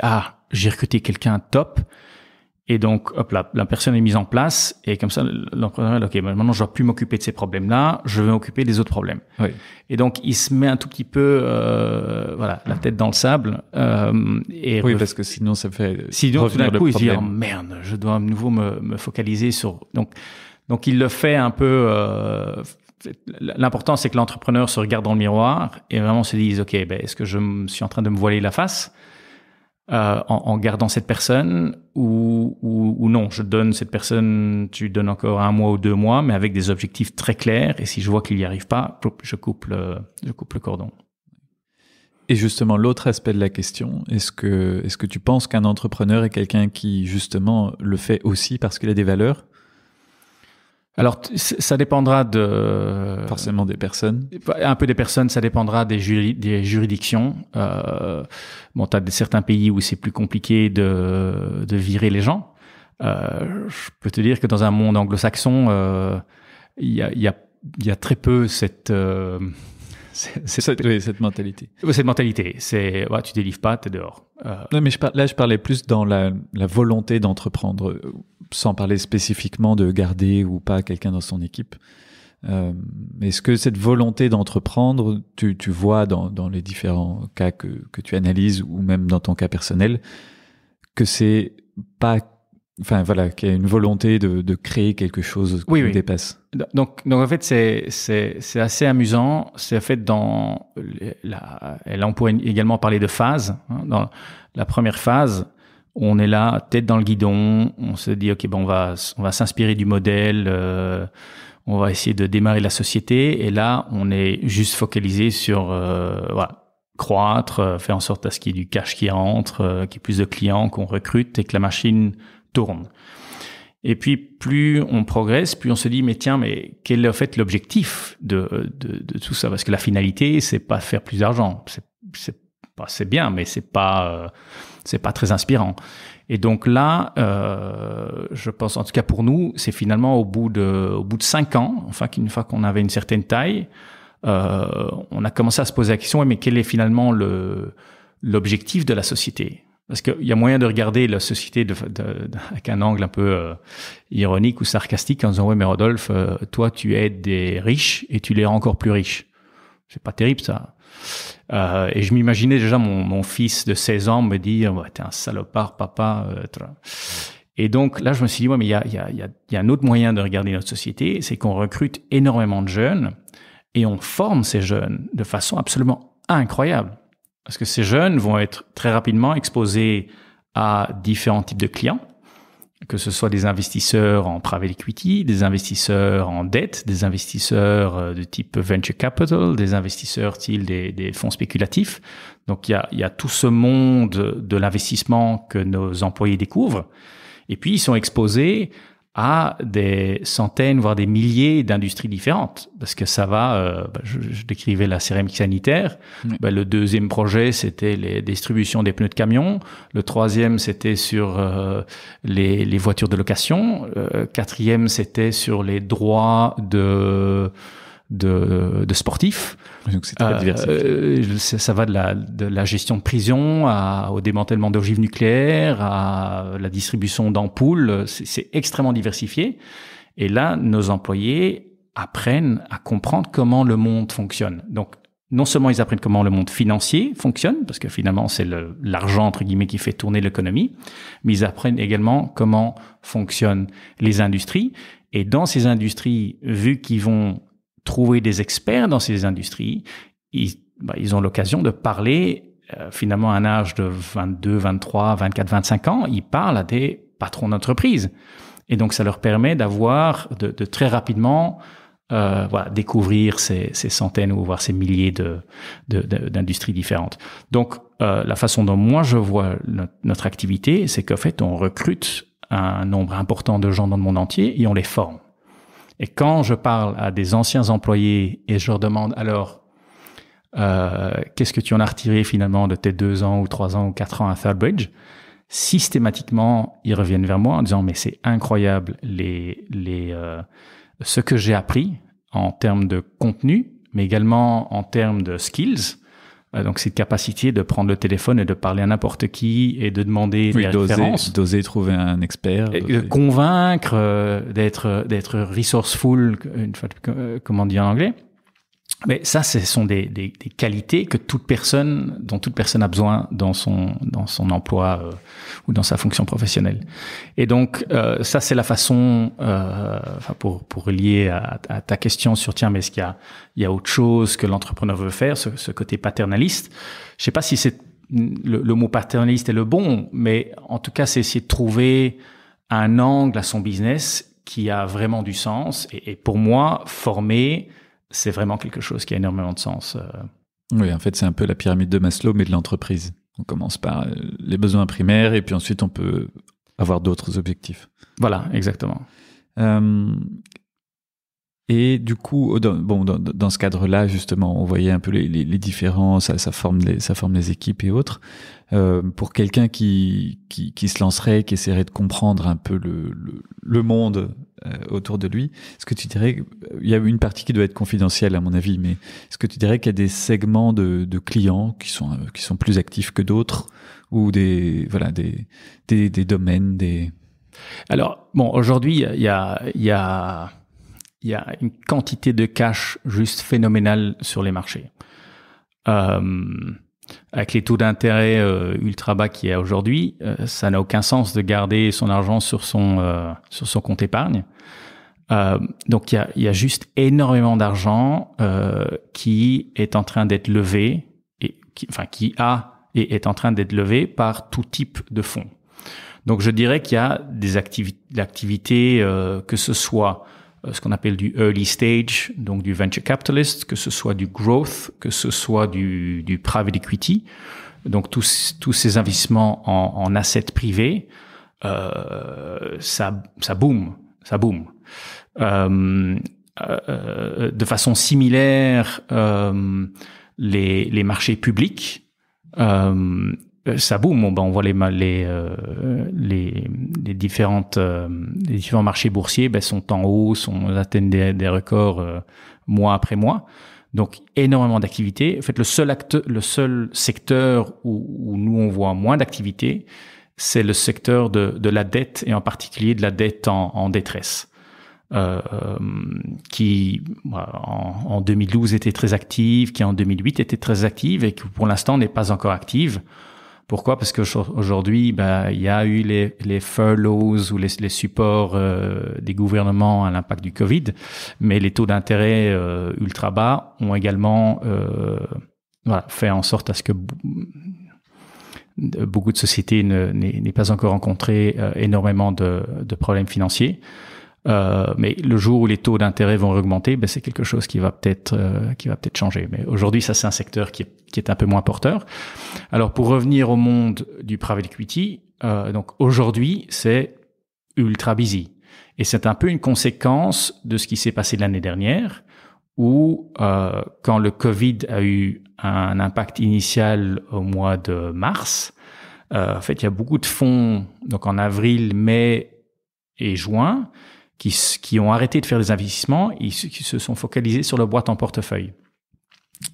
j'ai recruté quelqu'un top. Et donc, hop, la personne est mise en place. Et comme ça, l'entrepreneur, OK, maintenant, je ne dois plus m'occuper de ces problèmes-là. Je vais m'occuper des autres problèmes. Oui. Et donc, il se met un tout petit peu, la tête dans le sable. Oui, parce que sinon, ça fait sinon, tout d'un coup, il se dit, merde, je dois à nouveau me focaliser sur... Donc, il le fait un peu... l'important, c'est que l'entrepreneur se regarde dans le miroir et vraiment se dise, OK, est-ce que je suis en train de me voiler la face en gardant cette personne ou non, je donne cette personne, tu donnes encore 1 mois ou 2 mois, mais avec des objectifs très clairs. Et si je vois qu'il n'y arrive pas, je coupe le cordon. Et justement, l'autre aspect de la question, est-ce que tu penses qu'un entrepreneur est quelqu'un qui justement le fait aussi parce qu'il a des valeurs? Alors, ça dépendra forcément des personnes. Un peu des personnes, ça dépendra des juridictions. T'as certains pays où c'est plus compliqué de virer les gens. Je peux te dire que dans un monde anglo-saxon, il y a très peu cette mentalité. Cette mentalité, c'est tu délivres pas, t'es dehors. Non, mais je parlais plus dans la volonté d'entreprendre, sans parler spécifiquement de garder ou pas quelqu'un dans son équipe. Est-ce que cette volonté d'entreprendre, tu vois dans les différents cas que tu analyses ou même dans ton cas personnel, que c'est pas, enfin voilà, qu'il y a une volonté de créer quelque chose qui nous dépasse. Donc en fait c'est assez amusant. C'est en fait là on pourrait également parler de phase. Dans la première phase, on est là, tête dans le guidon. On se dit OK, on va s'inspirer du modèle. On va essayer de démarrer la société. Et là, on est juste focalisé sur croître, faire en sorte à ce qu'il y ait du cash qui rentre, qu'il y ait plus de clients, qu'on recrute et que la machine tourne. Et puis, plus on progresse, plus on se dit, mais quel est en fait l'objectif de tout ça? Parce que la finalité, c'est pas faire plus d'argent. C'est bien, mais c'est pas très inspirant. Et donc là, je pense, en tout cas pour nous, c'est finalement au bout de 5 ans, enfin, une fois qu'on avait une certaine taille, on a commencé à se poser la question, mais quel est finalement l'objectif de la société? Parce qu'il y a moyen de regarder la société avec un angle un peu ironique ou sarcastique en disant, mais Rodolphe, toi, tu aides des riches et tu les rends encore plus riches. C'est pas terrible, ça. Et je m'imaginais déjà mon fils de 16 ans me dire, t'es un salopard, papa. Et donc là, je me suis dit, mais il y a un autre moyen de regarder notre société, c'est qu'on recrute énormément de jeunes et on forme ces jeunes de façon absolument incroyable. Parce que ces jeunes vont être très rapidement exposés à différents types de clients, que ce soit des investisseurs en private equity, des investisseurs en dette, des investisseurs de type venture capital, des investisseurs style des fonds spéculatifs. Donc, il y a tout ce monde de l'investissement que nos employés découvrent. Et puis, ils sont exposés à des centaines, voire des milliers d'industries différentes. Parce que ça va, je décrivais la céramique sanitaire. Oui. Le deuxième projet, c'était les distributions des pneus de camion. Le troisième, c'était sur les voitures de location. Quatrième, c'était sur les droits de sportifs. Donc c'est très diversifié. Ça va de la gestion de prison au démantèlement d'ogives nucléaires, à la distribution d'ampoules. C'est extrêmement diversifié. Et là, nos employés apprennent à comprendre comment le monde fonctionne. Donc, non seulement ils apprennent comment le monde financier fonctionne, parce que finalement c'est l'argent entre guillemets qui fait tourner l'économie, mais ils apprennent également comment fonctionnent les industries. Et dans ces industries, vu qu'ils vont trouver des experts dans ces industries, ils ont l'occasion de parler finalement à un âge de 22, 23, 24, 25 ans, ils parlent à des patrons d'entreprise. Et donc ça leur permet d'avoir de très rapidement découvrir ces centaines ou voire ces milliers d'industries différentes. Donc, la façon dont moi je vois notre activité, c'est qu'en fait, on recrute un nombre important de gens dans le monde entier et on les forme. Et quand je parle à des anciens employés et je leur demande alors, qu'est-ce que tu en as retiré finalement de tes 2 ans ou 3 ans ou 4 ans à ThirdBridge, systématiquement, ils reviennent vers moi en disant mais c'est incroyable ce que j'ai appris en termes de contenu, mais également en termes de skills. Donc, cette capacité de prendre le téléphone et de parler à n'importe qui et de demander des références. D'oser trouver un expert. De convaincre, d'être resourceful, comme on dit en anglais. Mais ça, ce sont des qualités dont toute personne a besoin dans son emploi ou dans sa fonction professionnelle. Et donc, ça, c'est la façon, pour relier à ta question sur tiens, mais est-ce qu'il y a autre chose que l'entrepreneur veut faire, ce côté paternaliste. Je sais pas si c'est le mot paternaliste est le bon, mais en tout cas, c'est essayer de trouver un angle à son business qui a vraiment du sens. Et pour moi, former, c'est vraiment quelque chose qui a énormément de sens. Oui, en fait, c'est un peu la pyramide de Maslow, mais de l'entreprise. On commence par les besoins primaires et puis ensuite, on peut avoir d'autres objectifs. Voilà, exactement. Et du coup, dans ce cadre-là, justement, on voyait un peu les différences, ça forme les équipes et autres. Pour quelqu'un qui se lancerait, qui essaierait de comprendre un peu le monde autour de lui, est-ce que tu dirais, il y a une partie qui doit être confidentielle à mon avis, mais est-ce que tu dirais qu'il y a des segments de clients qui sont plus actifs que d'autres, ou des domaines, Alors, aujourd'hui, il y a une quantité de cash juste phénoménale sur les marchés. Avec les taux d'intérêt ultra bas qu'il y a aujourd'hui, ça n'a aucun sens de garder son argent sur son compte épargne. Donc il y a juste énormément d'argent qui est en train d'être levé et qui est en train d'être levé par tout type de fonds. Donc je dirais qu'il y a des activités que ce soit ce qu'on appelle du early stage, donc du venture capitalist, que ce soit du growth, que ce soit du private equity, donc tous ces investissements en assets privés, ça boom. De façon similaire, les marchés publics, ça boom. On voit les différents marchés boursiers sont en hausse, atteignent des records mois après mois. Donc énormément d'activités. En fait, le seul secteur où nous on voit moins d'activités, c'est le secteur de la dette, et en particulier de la dette en détresse, qui en 2012 était très active, qui en 2008 était très active et qui pour l'instant n'est pas encore active. Pourquoi? Parce que aujourd'hui, il y a eu les furloughs ou les supports des gouvernements à l'impact du Covid, mais les taux d'intérêt ultra bas ont également fait en sorte à ce que beaucoup de sociétés n'aient pas encore rencontré énormément de problèmes financiers. Mais le jour où les taux d'intérêt vont augmenter, c'est quelque chose qui va peut-être changer. Mais aujourd'hui, ça c'est un secteur qui est un peu moins porteur. Alors pour revenir au monde du private equity, donc aujourd'hui c'est ultra busy, et c'est un peu une conséquence de ce qui s'est passé l'année dernière, où quand le Covid a eu un impact initial au mois de mars, en fait il y a beaucoup de fonds, donc en avril, mai et juin, qui ont arrêté de faire des investissements, qui se sont focalisés sur leur boîte en portefeuille.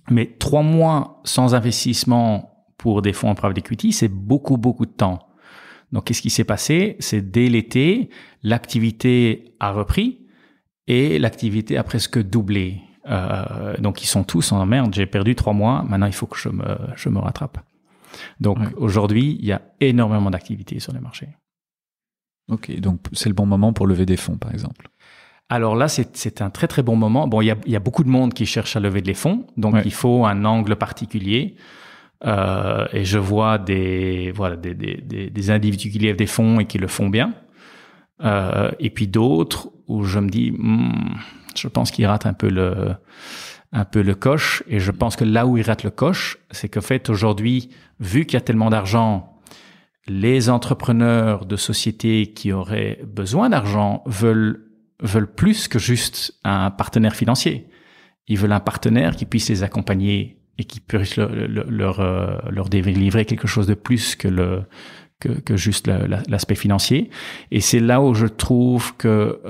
Mais 3 mois sans investissement pour des fonds en private equity, c'est beaucoup de temps. Donc, qu'est-ce qui s'est passé? C'est dès l'été, l'activité a repris et l'activité a presque doublé. Donc ils sont tous en merde, j'ai perdu 3 mois, maintenant il faut que je me rattrape. Donc aujourd'hui, il y a énormément d'activités sur les marchés. Ok, donc c'est le bon moment pour lever des fonds, par exemple. Alors là, c'est un très très bon moment. Bon, il y a beaucoup de monde qui cherche à lever des fonds, donc il faut un angle particulier. Et je vois des individus qui lèvent des fonds et qui le font bien. Et puis d'autres où je me dis, je pense qu'ils ratent un peu le coche. Et je pense que là où ils ratent le coche, c'est qu'en fait aujourd'hui, vu qu'il y a tellement d'argent, les entrepreneurs de sociétés qui auraient besoin d'argent veulent plus que juste un partenaire financier. Ils veulent un partenaire qui puisse les accompagner et qui puisse leur délivrer quelque chose de plus que juste l'aspect financier. Et c'est là où je trouve que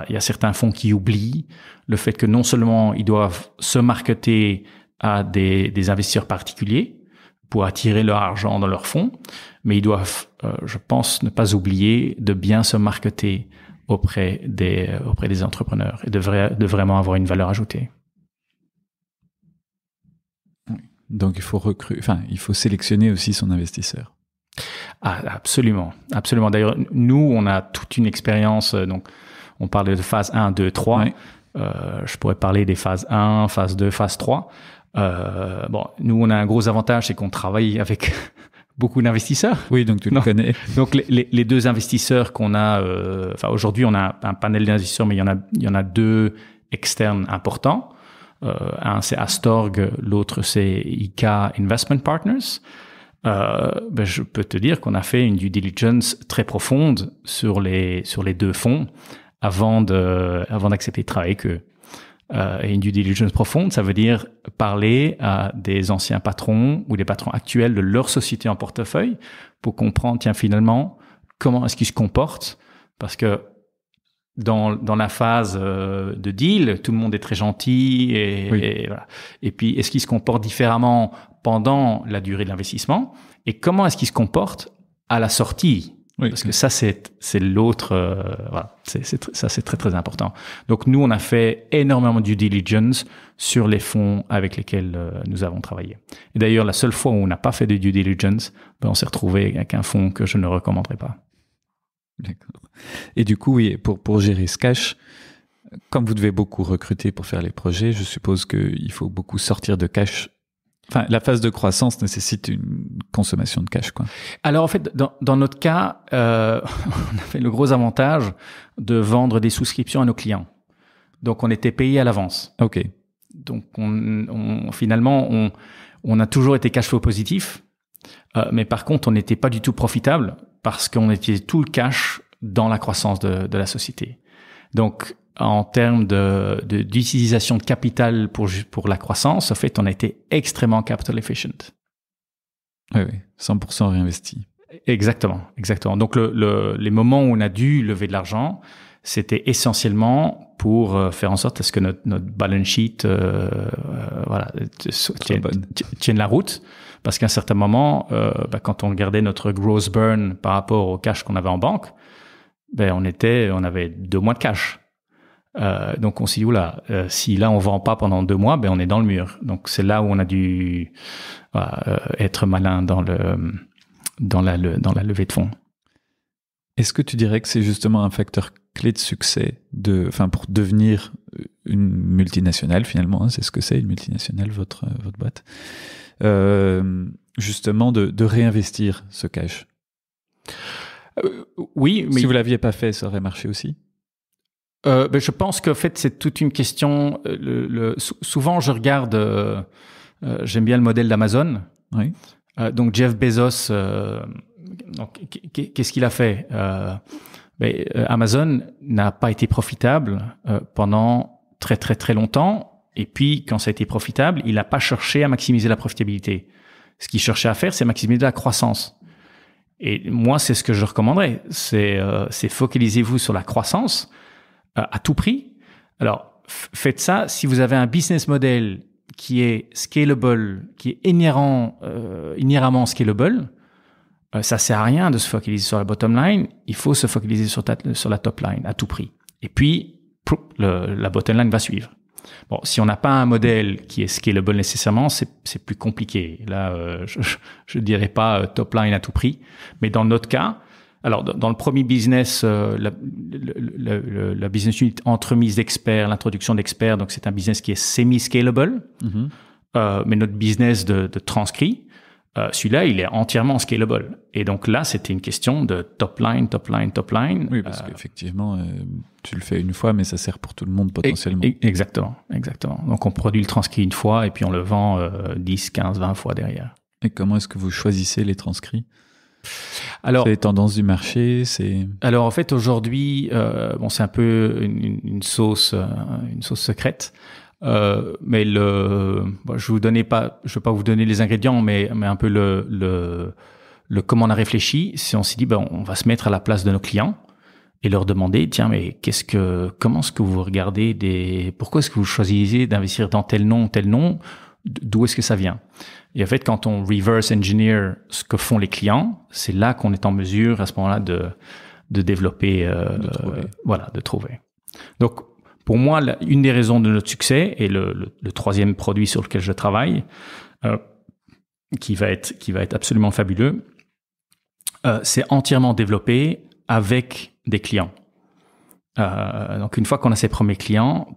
il y a certains fonds qui oublient le fait que non seulement ils doivent se marketer à des investisseurs particuliers pour attirer leur argent dans leurs fonds, mais ils doivent, je pense, ne pas oublier de bien se marketer auprès des entrepreneurs et de vraiment avoir une valeur ajoutée. Donc il faut sélectionner aussi son investisseur. Ah, absolument, absolument. D'ailleurs, nous, on a toute une expérience. Donc, on parle de phase 1, 2, 3. Ouais. Je pourrais parler des phases 1, phase 2, phase 3. Nous, on a un gros avantage, c'est qu'on travaille avec beaucoup d'investisseurs. Oui, donc tu le connais. Donc, les deux investisseurs qu'on a, aujourd'hui, on a un panel d'investisseurs, mais il y en a 2 externes importants. Un, c'est Astorg, l'autre, c'est IK Investment Partners. Je peux te dire qu'on a fait une due diligence très profonde sur les 2 fonds avant d'accepter de travailler avec eux. Et une due diligence profonde, ça veut dire parler à des anciens patrons ou des patrons actuels de leur société en portefeuille pour comprendre, finalement, comment est-ce qu'ils se comportent. Parce que dans la phase de deal, tout le monde est très gentil et voilà. Et puis, est-ce qu'ils se comportent différemment pendant la durée de l'investissement et comment est-ce qu'ils se comportent à la sortie? Parce que ça, c'est l'autre, ça, c'est très, très important. Donc, nous, on a fait énormément de due diligence sur les fonds avec lesquels nous avons travaillé. Et d'ailleurs, la seule fois où on n'a pas fait de due diligence, on s'est retrouvé avec un fonds que je ne recommanderais pas. D'accord. Et du coup, oui, pour gérer ce cash, comme vous devez beaucoup recruter pour faire les projets, je suppose qu'il faut beaucoup sortir de cash. Enfin, la phase de croissance nécessite une consommation de cash, quoi. Alors, en fait, dans notre cas, on avait le gros avantage de vendre des souscriptions à nos clients. Donc, on était payé à l'avance. OK. Donc, finalement, on a toujours été cash flow positif. Mais par contre, on n'était pas du tout profitable parce qu'on était tout le cash dans la croissance de la société. Donc, en termes d'utilisation de capital pour la croissance, en fait, on a été extrêmement capital efficient. Oui, 100% réinvesti. Exactement. Donc, les moments où on a dû lever de l'argent, c'était essentiellement pour faire en sorte à ce que notre balance sheet tienne la route. Parce qu'à un certain moment, quand on regardait notre gross burn par rapport au cash qu'on avait en banque, on avait 2 mois de cash. Donc on s'est dit, si là on vend pas pendant 2 mois, on est dans le mur. Donc c'est là où on a dû être malin dans la levée de fonds. Est-ce que tu dirais que c'est justement un facteur clé de succès pour devenir une multinationale finalement, hein, c'est ce que c'est une multinationale, votre boîte, justement de réinvestir ce cash? Oui, mais si vous l'aviez pas fait, ça aurait marché aussi. Je pense qu'en fait c'est toute une question. Souvent je regarde, j'aime bien le modèle d'Amazon. Oui. Donc Jeff Bezos, qu'est-ce qu'il a fait? Amazon n'a pas été profitable pendant très très très longtemps. Et puis quand ça a été profitable, il n'a pas cherché à maximiser la profitabilité. Ce qu'il cherchait à faire, c'est maximiser la croissance. Et moi, c'est ce que je recommanderais. C'est focalisez-vous sur la croissance à tout prix. Alors, faites ça si vous avez un business model qui est scalable, qui est inhéremment scalable. Ça sert à rien de se focaliser sur la bottom line. Il faut se focaliser sur la top line à tout prix. Et puis, la bottom line va suivre. Bon, si on n'a pas un modèle qui est scalable nécessairement, c'est plus compliqué. Là, je dirais pas top line à tout prix, mais dans notre cas, alors dans le premier business, la business unit entremise d'experts, l'introduction d'experts, donc c'est un business qui est semi-scalable, mais notre business de transcrit, celui-là, il est entièrement scalable. Et donc là, c'était une question de top line. Oui, parce qu'effectivement, tu le fais une fois, mais ça sert pour tout le monde potentiellement. Exactement. Donc on produit le transcrit une fois et puis on le vend 10, 15, 20 fois derrière. Et comment est-ce que vous choisissez les transcrits ? Alors, c'est les tendances du marché, Alors en fait, aujourd'hui, c'est un peu une sauce secrète. Mais je vais pas vous donner les ingrédients, mais un peu le comment on a réfléchi. Si on s'est dit, on va se mettre à la place de nos clients et leur demander, tiens, mais comment est-ce que vous regardez pourquoi est-ce que vous choisissez d'investir dans tel nom, d'où est-ce que ça vient? Et en fait, quand on reverse engineer ce que font les clients, c'est là qu'on est en mesure, à ce moment-là, de développer, de trouver. Donc, pour moi, une des raisons de notre succès et le troisième produit sur lequel je travaille, qui va être absolument fabuleux, c'est entièrement développé avec des clients. Donc, une fois qu'on a ses premiers clients,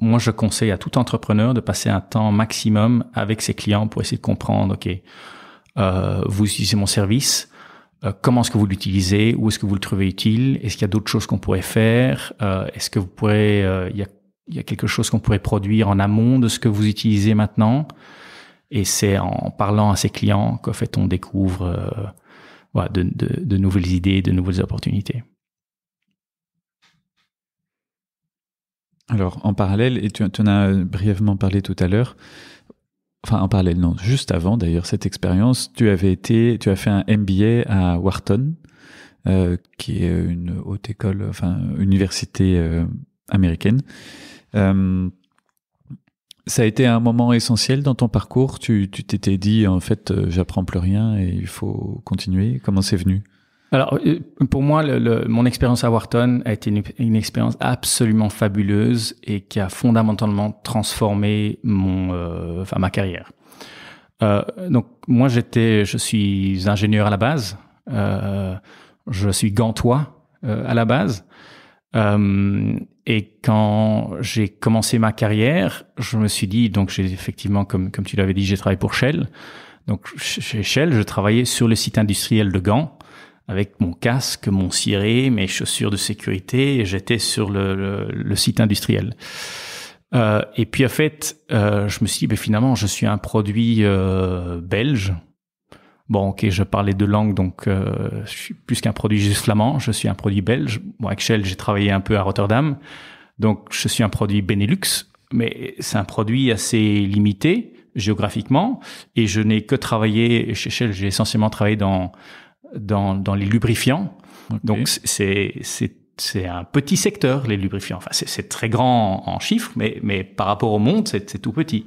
moi, je conseille à tout entrepreneur de passer un temps maximum avec ses clients pour essayer de comprendre, vous utilisez mon service, comment est-ce que vous l'utilisez, où est-ce que vous le trouvez utile, est-ce qu'il y a d'autres choses qu'on pourrait faire, est-ce que vous pourrez, il y a quelque chose qu'on pourrait produire en amont de ce que vous utilisez maintenant. Et c'est en parlant à ses clients qu'en fait on découvre de nouvelles idées, de nouvelles opportunités. Alors, en parallèle, et tu en as brièvement parlé tout à l'heure, enfin en parallèle, non, juste avant d'ailleurs cette expérience, tu as fait un MBA à Wharton, qui est une haute école, université américaine. Ça a été un moment essentiel dans ton parcours. Tu t'étais dit, en fait, j'apprends plus rien et il faut continuer. Comment c'est venu ? Alors, pour moi, mon expérience à Wharton a été une expérience absolument fabuleuse et qui a fondamentalement transformé ma carrière. Donc, moi, je suis ingénieur à la base. Je suis gantois à la base. Et quand j'ai commencé ma carrière, je me suis dit, donc j'ai effectivement, comme tu l'avais dit, j'ai travaillé pour Shell. Donc, chez Shell, je travaillais sur le site industriel de Gand, avec mon casque, mon ciré, mes chaussures de sécurité, et j'étais sur le site industriel. Et puis en fait, je me suis dit, finalement, je suis un produit belge. Bon, ok, je parlais deux langues, donc je suis plus qu'un produit juste flamand. Je suis un produit belge. Bon, avec Shell, j'ai travaillé un peu à Rotterdam, donc je suis un produit Benelux, mais c'est un produit assez limité géographiquement. Et je n'ai que travaillé chez Shell. J'ai essentiellement travaillé dans les lubrifiants. Okay. Donc, c'est un petit secteur, les lubrifiants. Enfin, c'est très grand en chiffres, mais par rapport au monde, c'est tout petit.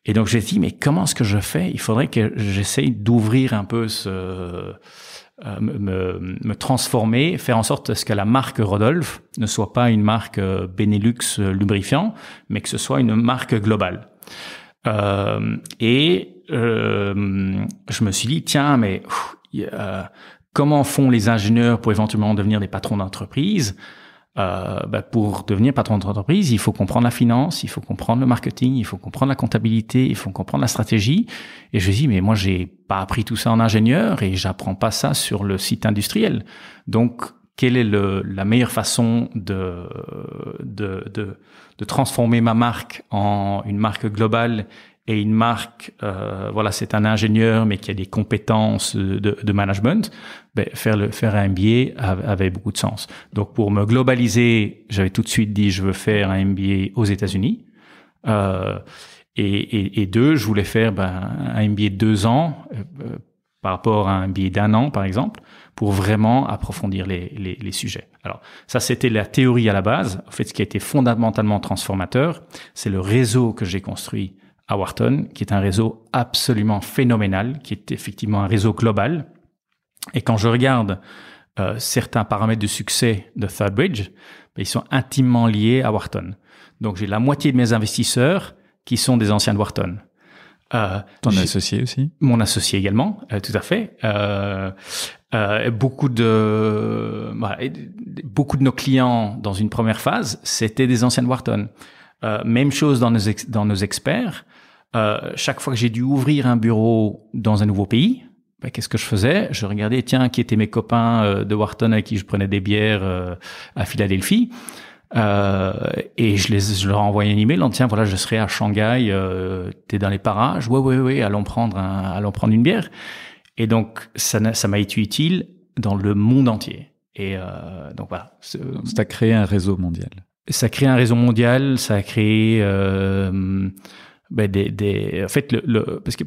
Et donc, j'ai dit, mais comment est-ce que je fais? Il faudrait que j'essaye d'ouvrir un peu me transformer, faire en sorte que la marque Rodolphe ne soit pas une marque Benelux lubrifiant, mais que ce soit une marque globale. Je me suis dit, tiens, mais comment font les ingénieurs pour éventuellement devenir des patrons d'entreprise? Pour devenir patron d'entreprise, il faut comprendre la finance, il faut comprendre le marketing, il faut comprendre la comptabilité, il faut comprendre la stratégie. Et je me dis, mais moi, j'ai pas appris tout ça en ingénieur et j'apprends pas ça sur le site industriel. Donc, quelle est la meilleure façon de transformer ma marque en une marque globale et une marque, c'est un ingénieur mais qui a des compétences de management, faire un MBA avait beaucoup de sens. Donc pour me globaliser, j'avais tout de suite dit je veux faire un MBA aux États-Unis. Et je voulais faire un MBA de 2 ans par rapport à un MBA d'1 an par exemple, pour vraiment approfondir les sujets. Alors ça c'était la théorie à la base. En fait, ce qui a été fondamentalement transformateur, c'est le réseau que j'ai construit à Wharton, qui est un réseau absolument phénoménal, qui est effectivement un réseau global. Et quand je regarde certains paramètres de succès de ThirdBridge, ils sont intimement liés à Wharton. Donc, j'ai la moitié de mes investisseurs qui sont des anciens de Wharton. Ton associé aussi? Mon associé également, tout à fait. Beaucoup de nos clients dans une première phase, c'était des anciens de Wharton. Même chose dans nos experts. Chaque fois que j'ai dû ouvrir un bureau dans un nouveau pays, qu'est-ce que je faisais? Je regardais, tiens, qui étaient mes copains de Wharton avec qui je prenais des bières à Philadelphie. Et je leur envoyais un email en disant, tiens, voilà, je serai à Shanghai, t'es dans les parages? Ouais, allons prendre une bière. Et donc, ça m'a été utile dans le monde entier. Et donc voilà. Ça a créé un réseau mondial. Ça a créé un réseau mondial, ça a créé en fait parce que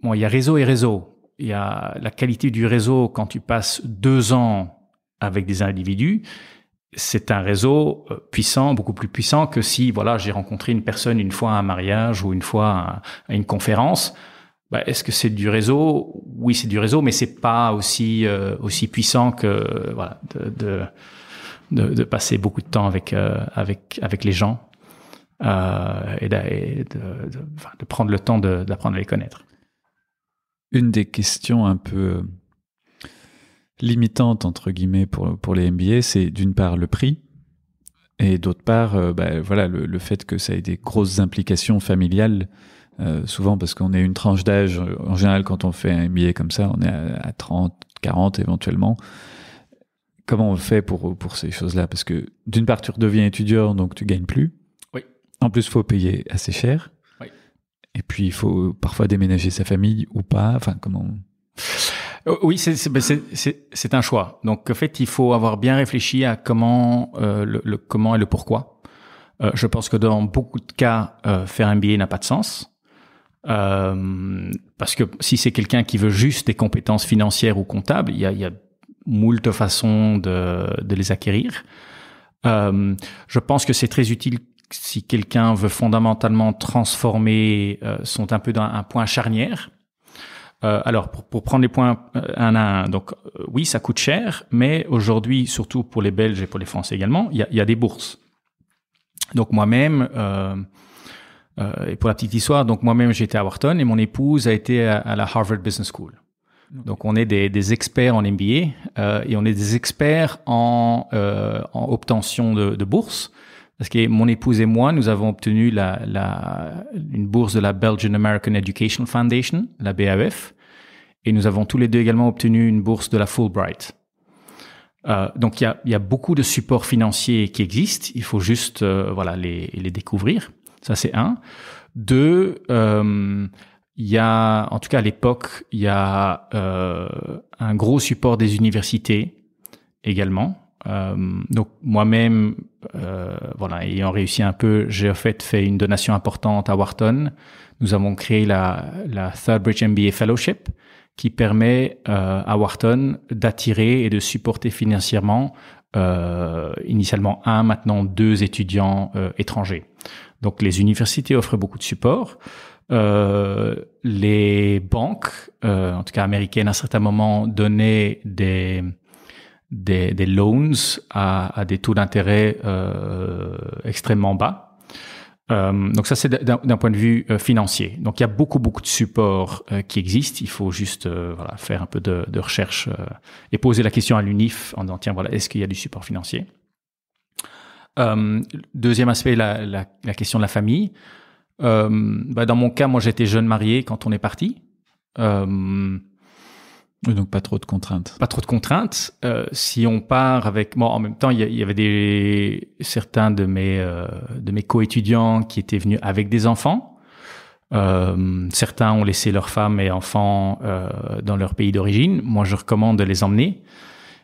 bon, il y a réseau et réseau. Il y a la qualité du réseau quand tu passes 2 ans avec des individus. C'est un réseau puissant, beaucoup plus puissant que si voilà, j'ai rencontré une personne une fois à un mariage ou une fois à une conférence. Est-ce que c'est du réseau? Oui, c'est du réseau, mais c'est pas aussi puissant que voilà de passer beaucoup de temps avec les gens et de prendre le temps d'apprendre à les connaître. Une des questions un peu limitantes entre guillemets pour les MBA, c'est d'une part le prix et d'autre part voilà le fait que ça ait des grosses implications familiales. Souvent parce qu'on est une tranche d'âge, en général quand on fait un MBA comme ça, on est à 30, 40 éventuellement. Comment on fait pour ces choses-là? Parce que d'une part tu redeviens étudiant, donc tu gagnes plus. Oui. En plus, il faut payer assez cher. Oui. Et puis il faut parfois déménager sa famille ou pas. Enfin, comment? Oui, c'est un choix. Donc en fait, il faut avoir bien réfléchi à comment le comment et le pourquoi. Je pense que dans beaucoup de cas, faire un MBA n'a pas de sens. Parce que si c'est quelqu'un qui veut juste des compétences financières ou comptables, il y a moult façons de les acquérir. Je pense que c'est très utile si quelqu'un veut fondamentalement transformer, sont un peu dans un point charnière. Alors, pour prendre les points un à un, donc oui, ça coûte cher, mais aujourd'hui, surtout pour les Belges et pour les Français également, il y a des bourses. Donc moi-même, et pour la petite histoire, donc moi-même j'étais à Wharton et mon épouse a été à la Harvard Business School. Donc on est des experts en MBA et on est des experts en obtention de bourse. Parce que mon épouse et moi, nous avons obtenu une bourse de la Belgian American Education Foundation, la BAEF, et nous avons tous les deux également obtenu une bourse de la Fulbright. Donc il y a beaucoup de supports financiers qui existent. Il faut juste les découvrir. Ça c'est un. 2, il y a, en tout cas à l'époque, il y a un gros support des universités également. Donc moi-même, ayant réussi un peu, j'ai en fait une donation importante à Wharton. Nous avons créé la ThirdBridge MBA Fellowship qui permet à Wharton d'attirer et de supporter financièrement initialement maintenant 2 étudiants étrangers. Donc les universités offrent beaucoup de support. Les banques, en tout cas américaines, à un certain moment donnaient des loans à des taux d'intérêt extrêmement bas. Donc ça, c'est d'un point de vue financier. Donc il y a beaucoup de supports qui existent. Il faut juste faire un peu de recherche et poser la question à l'UNIF en disant tiens voilà, est-ce qu'il y a du support financier? Deuxième aspect, la question de la famille. Dans mon cas, moi j'étais jeune marié quand on est parti. Donc pas trop de contraintes. Pas trop de contraintes. Si on part avec, en même temps, il y avait certains de mes co-étudiants qui étaient venus avec des enfants. Certains ont laissé leurs femmes et enfants dans leur pays d'origine. Moi, je recommande de les emmener.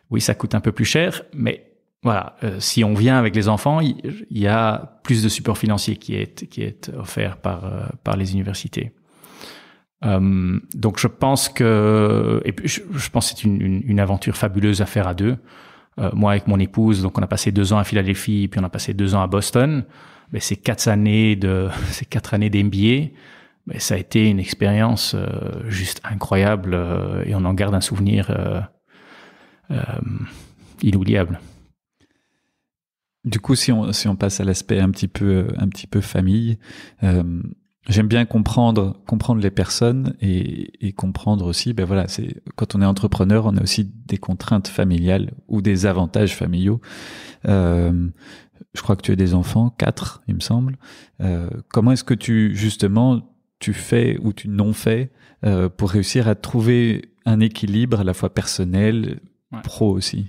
Oui, ça coûte un peu plus cher, mais voilà. Si on vient avec les enfants, il y a plus de support financier qui est offert par les universités. Donc je pense que c'est une aventure fabuleuse à faire à 2. Moi avec mon épouse, donc on a passé 2 ans à Philadelphie, puis on a passé 2 ans à Boston. Mais ces 4 années d'MBA, mais ça a été une expérience juste incroyable et on en garde un souvenir inoubliable. Du coup, si on passe à l'aspect un petit peu famille, j'aime bien comprendre les personnes et comprendre aussi, ben voilà, c'est quand on est entrepreneur, on a aussi des contraintes familiales ou des avantages familiaux. Je crois que tu as des enfants, 4, il me semble. Comment est-ce que tu fais ou tu non fais pour réussir à trouver un équilibre à la fois personnel, pro aussi?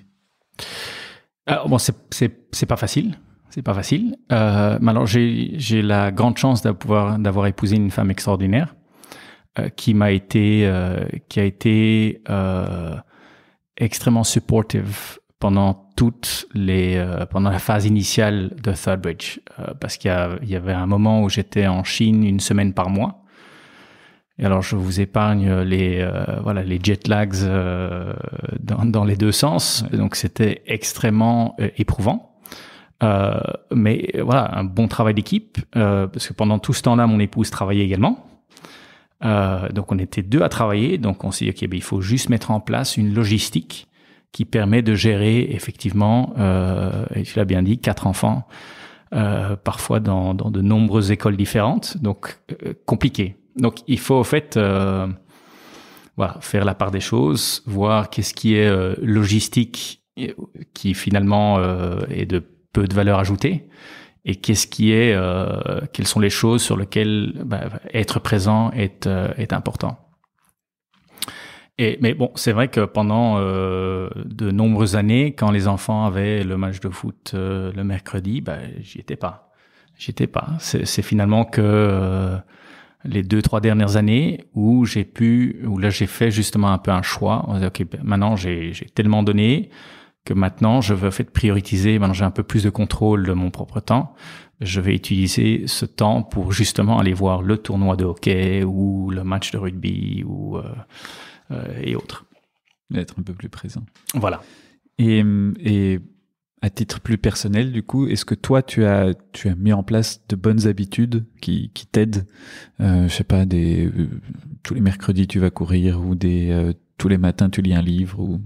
Alors, bon, c'est pas facile. C'est pas facile. Maintenant, j'ai la grande chance d'avoir épousé une femme extraordinaire qui a été extrêmement supportive pendant pendant la phase initiale de ThirdBridge, parce qu'il y avait un moment où j'étais en Chine 1 semaine par mois. Et alors, je vous épargne les jet lags dans les deux sens. Ouais. Donc, c'était extrêmement éprouvant. Mais voilà, un bon travail d'équipe, parce que pendant tout ce temps-là, mon épouse travaillait également. Donc, on était 2 à travailler. Donc, on s'est dit, OK, il faut juste mettre en place une logistique qui permet de gérer effectivement, et tu l'as bien dit, 4 enfants, parfois dans de nombreuses écoles différentes. Donc, compliqué. Donc, il faut en fait faire la part des choses, voir qu'est-ce qui est logistique, qui finalement est de peu de valeur ajoutée, et quelles sont les choses sur lesquelles être présent est important. Mais bon, c'est vrai que pendant de nombreuses années, quand les enfants avaient le match de foot le mercredi, j'y étais pas. C'est finalement que les 2-3 dernières années où là j'ai fait justement un peu un choix. On dit, OK, maintenant j'ai tellement donné que maintenant je veux en fait prioriser. Maintenant j'ai un peu plus de contrôle de mon propre temps. Je vais utiliser ce temps pour justement aller voir le tournoi de hockey ou le match de rugby et autres. Être un peu plus présent. Voilà. Et à titre plus personnel, du coup, est-ce que toi, tu as mis en place de bonnes habitudes qui t'aident? Je sais pas, tous les mercredis, tu vas courir, ou tous les matins, tu lis un livre, ou...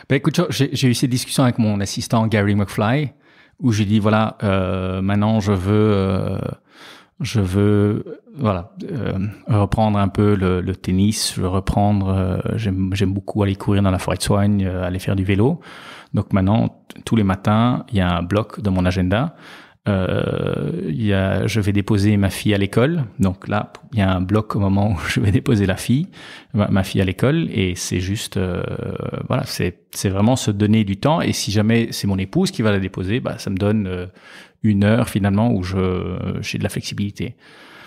Écoute, j'ai eu cette discussion avec mon assistant Gary McFly, où j'ai dit, voilà, maintenant, je veux reprendre un peu le tennis, je veux reprendre, j'aime beaucoup aller courir dans la forêt de Soigne, aller faire du vélo. Donc maintenant, tous les matins, il y a un bloc dans mon agenda. Je vais déposer ma fille à l'école. Donc là, il y a un bloc au moment où je vais déposer ma fille à l'école. Et c'est juste, c'est vraiment se donner du temps. Et si jamais c'est mon épouse qui va la déposer, ça me donne 1 heure finalement où j'ai de la flexibilité.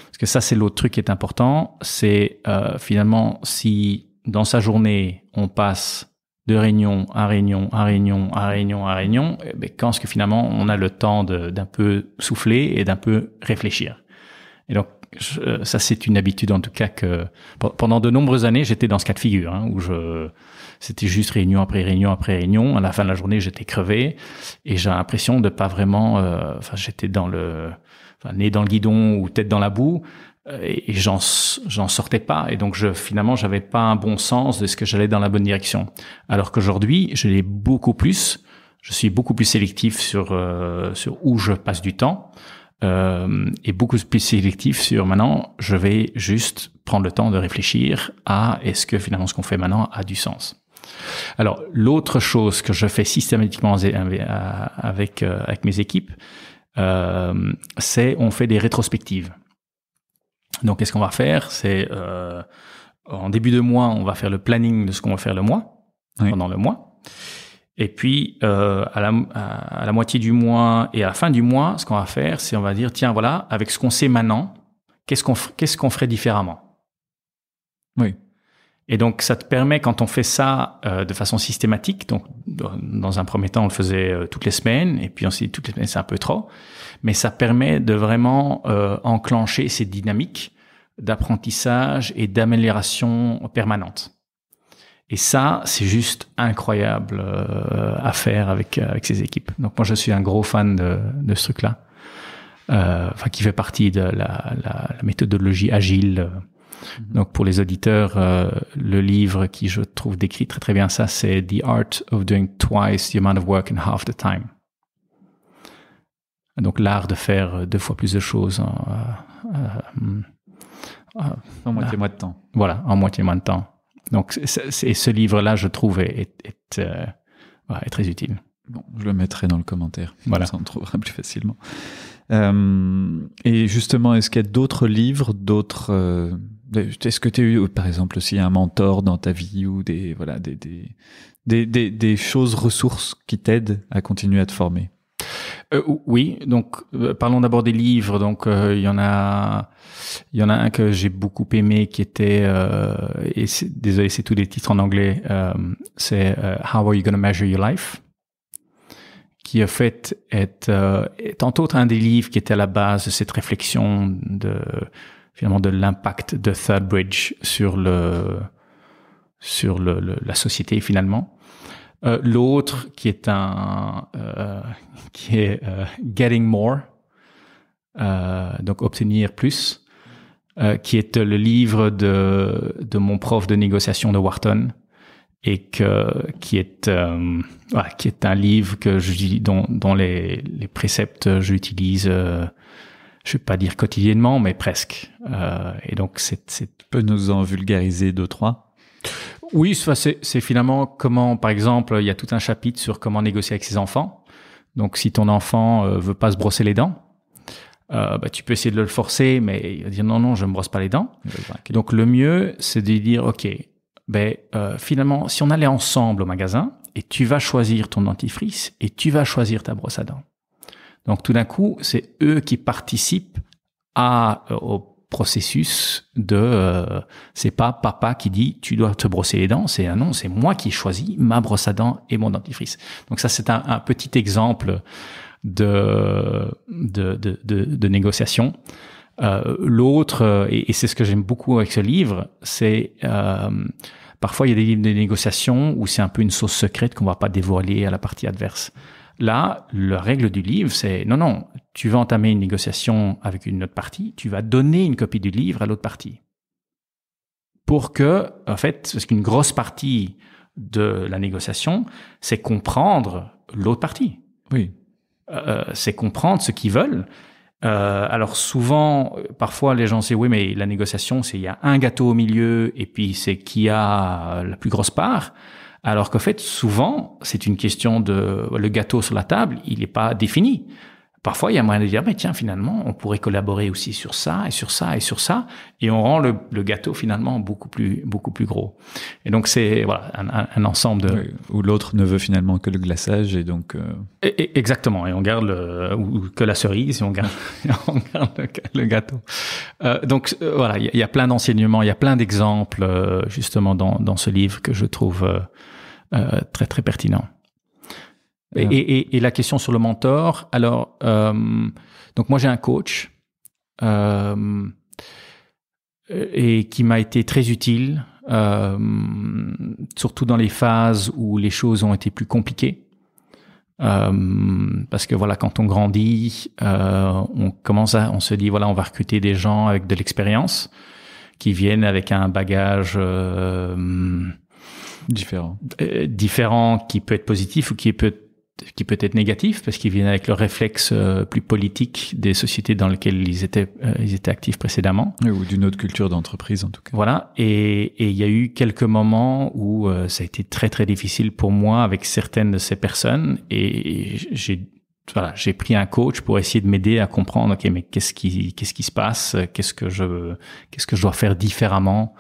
Parce que ça, c'est l'autre truc qui est important. C'est finalement, si dans sa journée, on passe de réunion à réunion, quand est-ce que finalement on a le temps d'un peu souffler et d'un peu réfléchir. Et donc ça, c'est une habitude en tout cas que pendant de nombreuses années j'étais dans ce cas de figure, où c'était juste réunion après réunion après réunion. À la fin de la journée, j'étais crevé et j'ai l'impression de pas vraiment. J'étais nez dans le guidon ou tête dans la boue. Et j'en sortais pas, et donc finalement j'avais pas un bon sens de ce que j'allais dans la bonne direction. Alors qu'aujourd'hui, je suis beaucoup plus sélectif sur où je passe du temps, et beaucoup plus sélectif sur maintenant je vais juste prendre le temps de réfléchir à est-ce que finalement ce qu'on fait maintenant a du sens. Alors l'autre chose que je fais systématiquement avec mes équipes, c'est on fait des rétrospectives. Donc, qu'est-ce qu'on va faire? C'est en début de mois, on va faire le planning de ce qu'on va faire pendant le mois. Et puis, à la moitié du mois et à la fin du mois, ce qu'on va faire, c'est on va dire, tiens, voilà, avec ce qu'on sait maintenant, qu'est-ce qu'on ferait différemment? Oui. Et donc, ça te permet, quand on fait ça de façon systématique, donc dans un premier temps, on le faisait toutes les semaines, et puis ensuite, toutes les semaines, c'est un peu trop, mais ça permet de vraiment enclencher ces dynamiques d'apprentissage et d'amélioration permanente. Et ça, c'est juste incroyable à faire avec ces équipes. Donc moi, je suis un gros fan de ce truc-là, qui fait partie de la méthodologie agile Donc pour les auditeurs, le livre qui je trouve décrit très très bien ça, c'est The Art of Doing Twice the Amount of Work in Half the Time. Donc l'art de faire 2 fois plus de choses en moitié moins de temps. Voilà, en moitié moins de temps. Donc ce livre-là, je trouve, est très utile. Bon, je le mettrai dans le commentaire. Voilà. Ça, on trouvera plus facilement. Et justement, est-ce qu'il y a d'autres livres, est-ce que tu as eu, par exemple, aussi un mentor dans ta vie ou des choses, ressources qui t'aident à continuer à te former? Oui, donc parlons d'abord des livres. Donc il y en a un que j'ai beaucoup aimé qui était désolé, c'est tous les titres en anglais. C'est How Are You Gonna Measure Your Life, qui en fait est entre autres un des livres qui était à la base de cette réflexion finalement de l'impact de ThirdBridge sur la société finalement. L'autre qui est Getting More, donc obtenir plus, qui est le livre de mon prof de négociation de Wharton et qui est un livre dont les préceptes j'utilise, je vais pas dire quotidiennement, mais presque. Et donc tu peux nous en vulgariser 2-3? Oui, c'est finalement comment, par exemple, il y a tout un chapitre sur comment négocier avec ses enfants. Donc, si ton enfant veut pas se brosser les dents, tu peux essayer de le forcer, mais il va dire non, je me brosse pas les dents. Okay. Donc, le mieux, c'est de dire, ok, finalement, si on allait ensemble au magasin et tu vas choisir ton dentifrice et tu vas choisir ta brosse à dents. Donc, tout d'un coup, c'est eux qui participent au processus c'est pas papa qui dit tu dois te brosser les dents, c'est non, c'est moi qui choisis ma brosse à dents et mon dentifrice. Donc ça, c'est un petit exemple de négociation. L'autre, et c'est ce que j'aime beaucoup avec ce livre, c'est parfois il y a des livres de négociation où c'est un peu une sauce secrète qu'on va pas dévoiler à la partie adverse. Là, la règle du livre, c'est non, tu vas entamer une négociation avec une autre partie, tu vas donner une copie du livre à l'autre partie. Pour que, en fait, parce qu'une grosse partie de la négociation, c'est comprendre l'autre partie. Oui. C'est comprendre ce qu'ils veulent. Alors souvent, parfois les gens disent oui, mais la négociation, c'est il y a un gâteau au milieu et puis c'est qui a la plus grosse part. Alors qu'en fait, souvent, c'est une question le gâteau sur la table, il n'est pas défini. Parfois, il y a moyen de dire, mais tiens, finalement, on pourrait collaborer aussi sur ça et sur ça et sur ça, et on rend le gâteau finalement beaucoup plus gros. Et donc c'est un ensemble de. Oui, où l'autre ne veut finalement que le glaçage et donc. Exactement, et on garde ou que la cerise et on garde le gâteau. Donc voilà, il y a plein d'enseignements, il y a plein d'exemples justement dans ce livre que je trouve très très pertinent. Et la question sur le mentor, alors donc moi j'ai un coach et qui m'a été très utile, surtout dans les phases où les choses ont été plus compliquées, parce que voilà, quand on grandit, on se dit voilà, on va recruter des gens avec de l'expérience qui viennent avec un bagage différent, qui peut être positif ou qui peut être négatif, parce qu'ils viennent avec le réflexe plus politique des sociétés dans lesquelles ils étaient actifs précédemment. Ou d'une autre culture d'entreprise, en tout cas. Voilà. Et il y a eu quelques moments où ça a été très, très difficile pour moi avec certaines de ces personnes. Et j'ai pris un coach pour essayer de m'aider à comprendre, OK, mais qu'est-ce qui se passe? Qu'est-ce que je dois faire différemment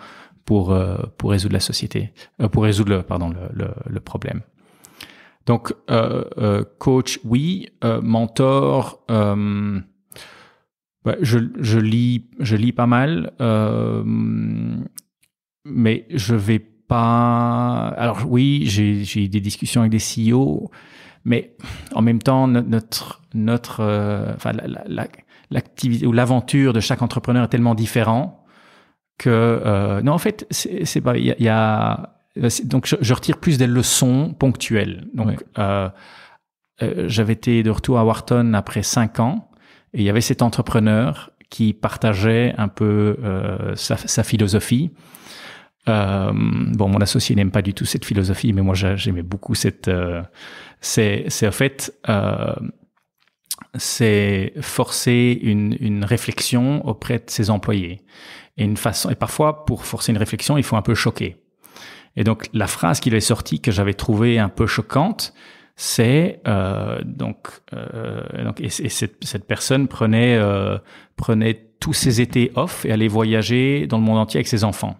pour résoudre le problème. Donc, coach, oui. Mentor, je lis pas mal, mais je vais pas. Alors oui, j'ai eu des discussions avec des CEO, mais en même temps, l'activité ou l'aventure de chaque entrepreneur est tellement différent que non, en fait, c'est pas. Il y a donc je retire plus des leçons ponctuelles. Donc j'avais été de retour à Wharton après 5 ans et il y avait cet entrepreneur qui partageait un peu sa philosophie. Mon associé n'aime pas du tout cette philosophie, mais moi j'aimais beaucoup cette. C'est en fait c'est forcer une réflexion auprès de ses employés. Et parfois, pour forcer une réflexion, il faut un peu choquer. Et donc, la phrase qu'il avait sortie que j'avais trouvée un peu choquante, c'est cette personne prenait tous ses étés off et allait voyager dans le monde entier avec ses enfants.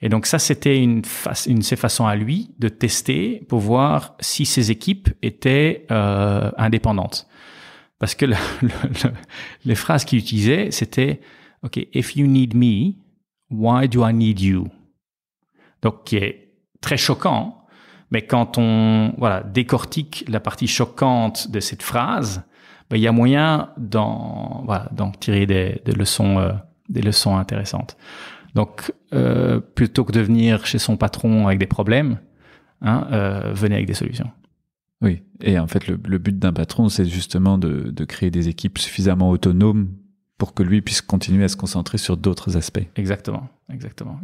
Et donc ça, c'était une de ses façons à lui de tester pour voir si ses équipes étaient indépendantes. Parce que les phrases qu'il utilisait, c'était « OK, if you need me, why do I need you ?» Donc, qui est très choquant, mais quand on décortique la partie choquante de cette phrase, il y a moyen d'en tirer des leçons intéressantes. Donc, plutôt que de venir chez son patron avec des problèmes, venez avec des solutions. Oui, et en fait, le but d'un patron, c'est justement de créer des équipes suffisamment autonomes pour que lui puisse continuer à se concentrer sur d'autres aspects. Exactement.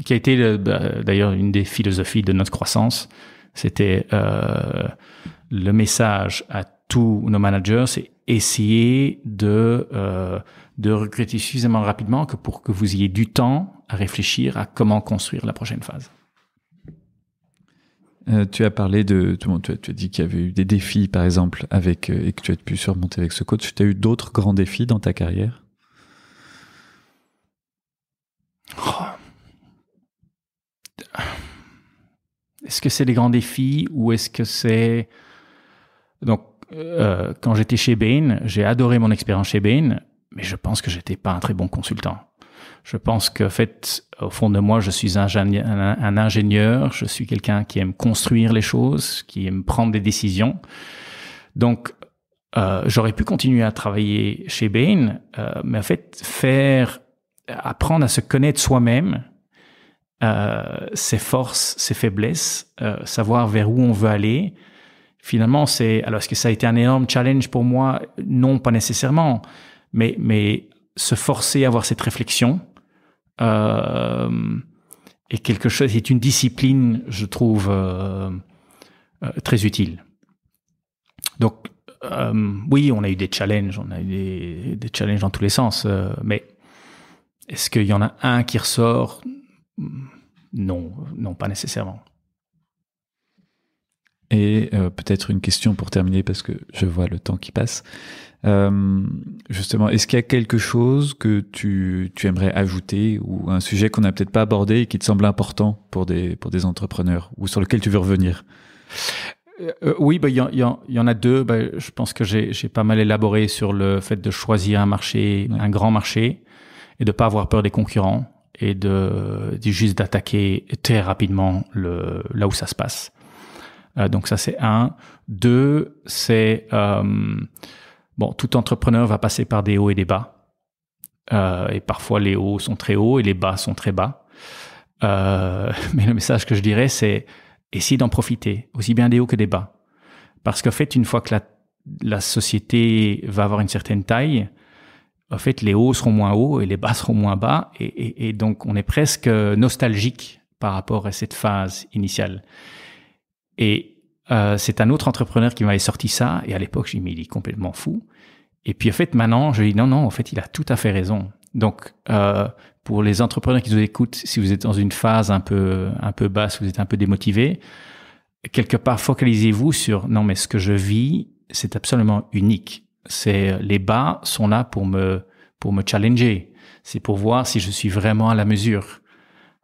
Qui a été d'ailleurs une des philosophies de notre croissance. C'était le message à tous nos managers, c'est essayer de recruter suffisamment rapidement pour que vous ayez du temps à réfléchir à comment construire la prochaine phase. Tu as parlé tu as dit qu'il y avait eu des défis, par exemple, et que tu as pu surmonter avec ce coach. Tu as eu d'autres grands défis dans ta carrière? Est-ce que c'est des grands défis ou est-ce que c'est... Donc, quand j'étais chez Bain, j'ai adoré mon expérience chez Bain, mais je pense que j'étais pas un très bon consultant. Je pense qu'en fait, au fond de moi, je suis un ingénieur, je suis quelqu'un qui aime construire les choses, qui aime prendre des décisions. Donc, j'aurais pu continuer à travailler chez Bain, mais en fait, apprendre à se connaître soi-même, ses forces, ses faiblesses, savoir vers où on veut aller. Finalement, est-ce que ça a été un énorme challenge pour moi? Non, pas nécessairement, mais se forcer à avoir cette réflexion est quelque chose, c'est une discipline, je trouve, très utile. Donc, oui, on a eu des challenges, des challenges dans tous les sens, mais est-ce qu'il y en a un qui ressort? Non, pas nécessairement. Et peut-être une question pour terminer, parce que je vois le temps qui passe. Justement, est-ce qu'il y a quelque chose que tu aimerais ajouter, ou un sujet qu'on n'a peut-être pas abordé et qui te semble important pour des entrepreneurs, ou sur lequel tu veux revenir? Oui, il y en a deux. Je pense que j'ai pas mal élaboré sur le fait de choisir un marché, un grand marché, et de pas avoir peur des concurrents, et juste d'attaquer très rapidement là où ça se passe. Donc ça, c'est un. Deux, c'est tout entrepreneur va passer par des hauts et des bas, et parfois les hauts sont très hauts et les bas sont très bas. Mais le message que je dirais, c'est essayer d'en profiter, aussi bien des hauts que des bas, parce qu'en fait, une fois que la société va avoir une certaine taille, en fait, les hauts seront moins hauts et les bas seront moins bas, et donc on est presque nostalgique par rapport à cette phase initiale. Et c'est un autre entrepreneur qui m'avait sorti ça, et à l'époque, j'ai dit, mais il est complètement fou. Et puis en fait, maintenant, je dis non, en fait, il a tout à fait raison. Donc, pour les entrepreneurs qui nous écoutent, si vous êtes dans une phase un peu basse, vous êtes un peu démotivé, quelque part, focalisez-vous sur non, mais ce que je vis, c'est absolument unique. Les bas sont là pour me challenger. C'est pour voir si je suis vraiment à la mesure.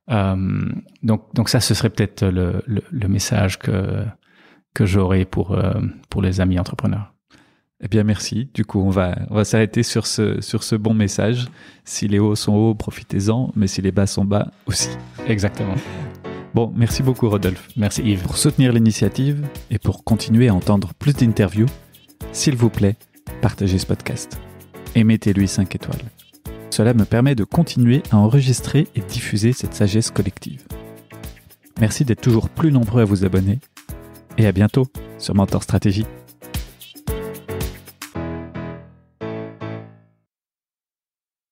Donc ça, ce serait peut-être le message que j'aurais pour les amis entrepreneurs. Eh bien, merci. Du coup, on va s'arrêter sur ce bon message. Si les hauts sont hauts, profitez-en, mais si les bas sont bas aussi. Exactement. Bon, merci beaucoup, Rodolphe. Merci, Yves. Pour soutenir l'initiative et pour continuer à entendre plus d'interviews, s'il vous plaît, partagez ce podcast et mettez-lui 5 étoiles. Cela me permet de continuer à enregistrer et diffuser cette sagesse collective. Merci d'être toujours plus nombreux à vous abonner et à bientôt sur Mentor Stratégie.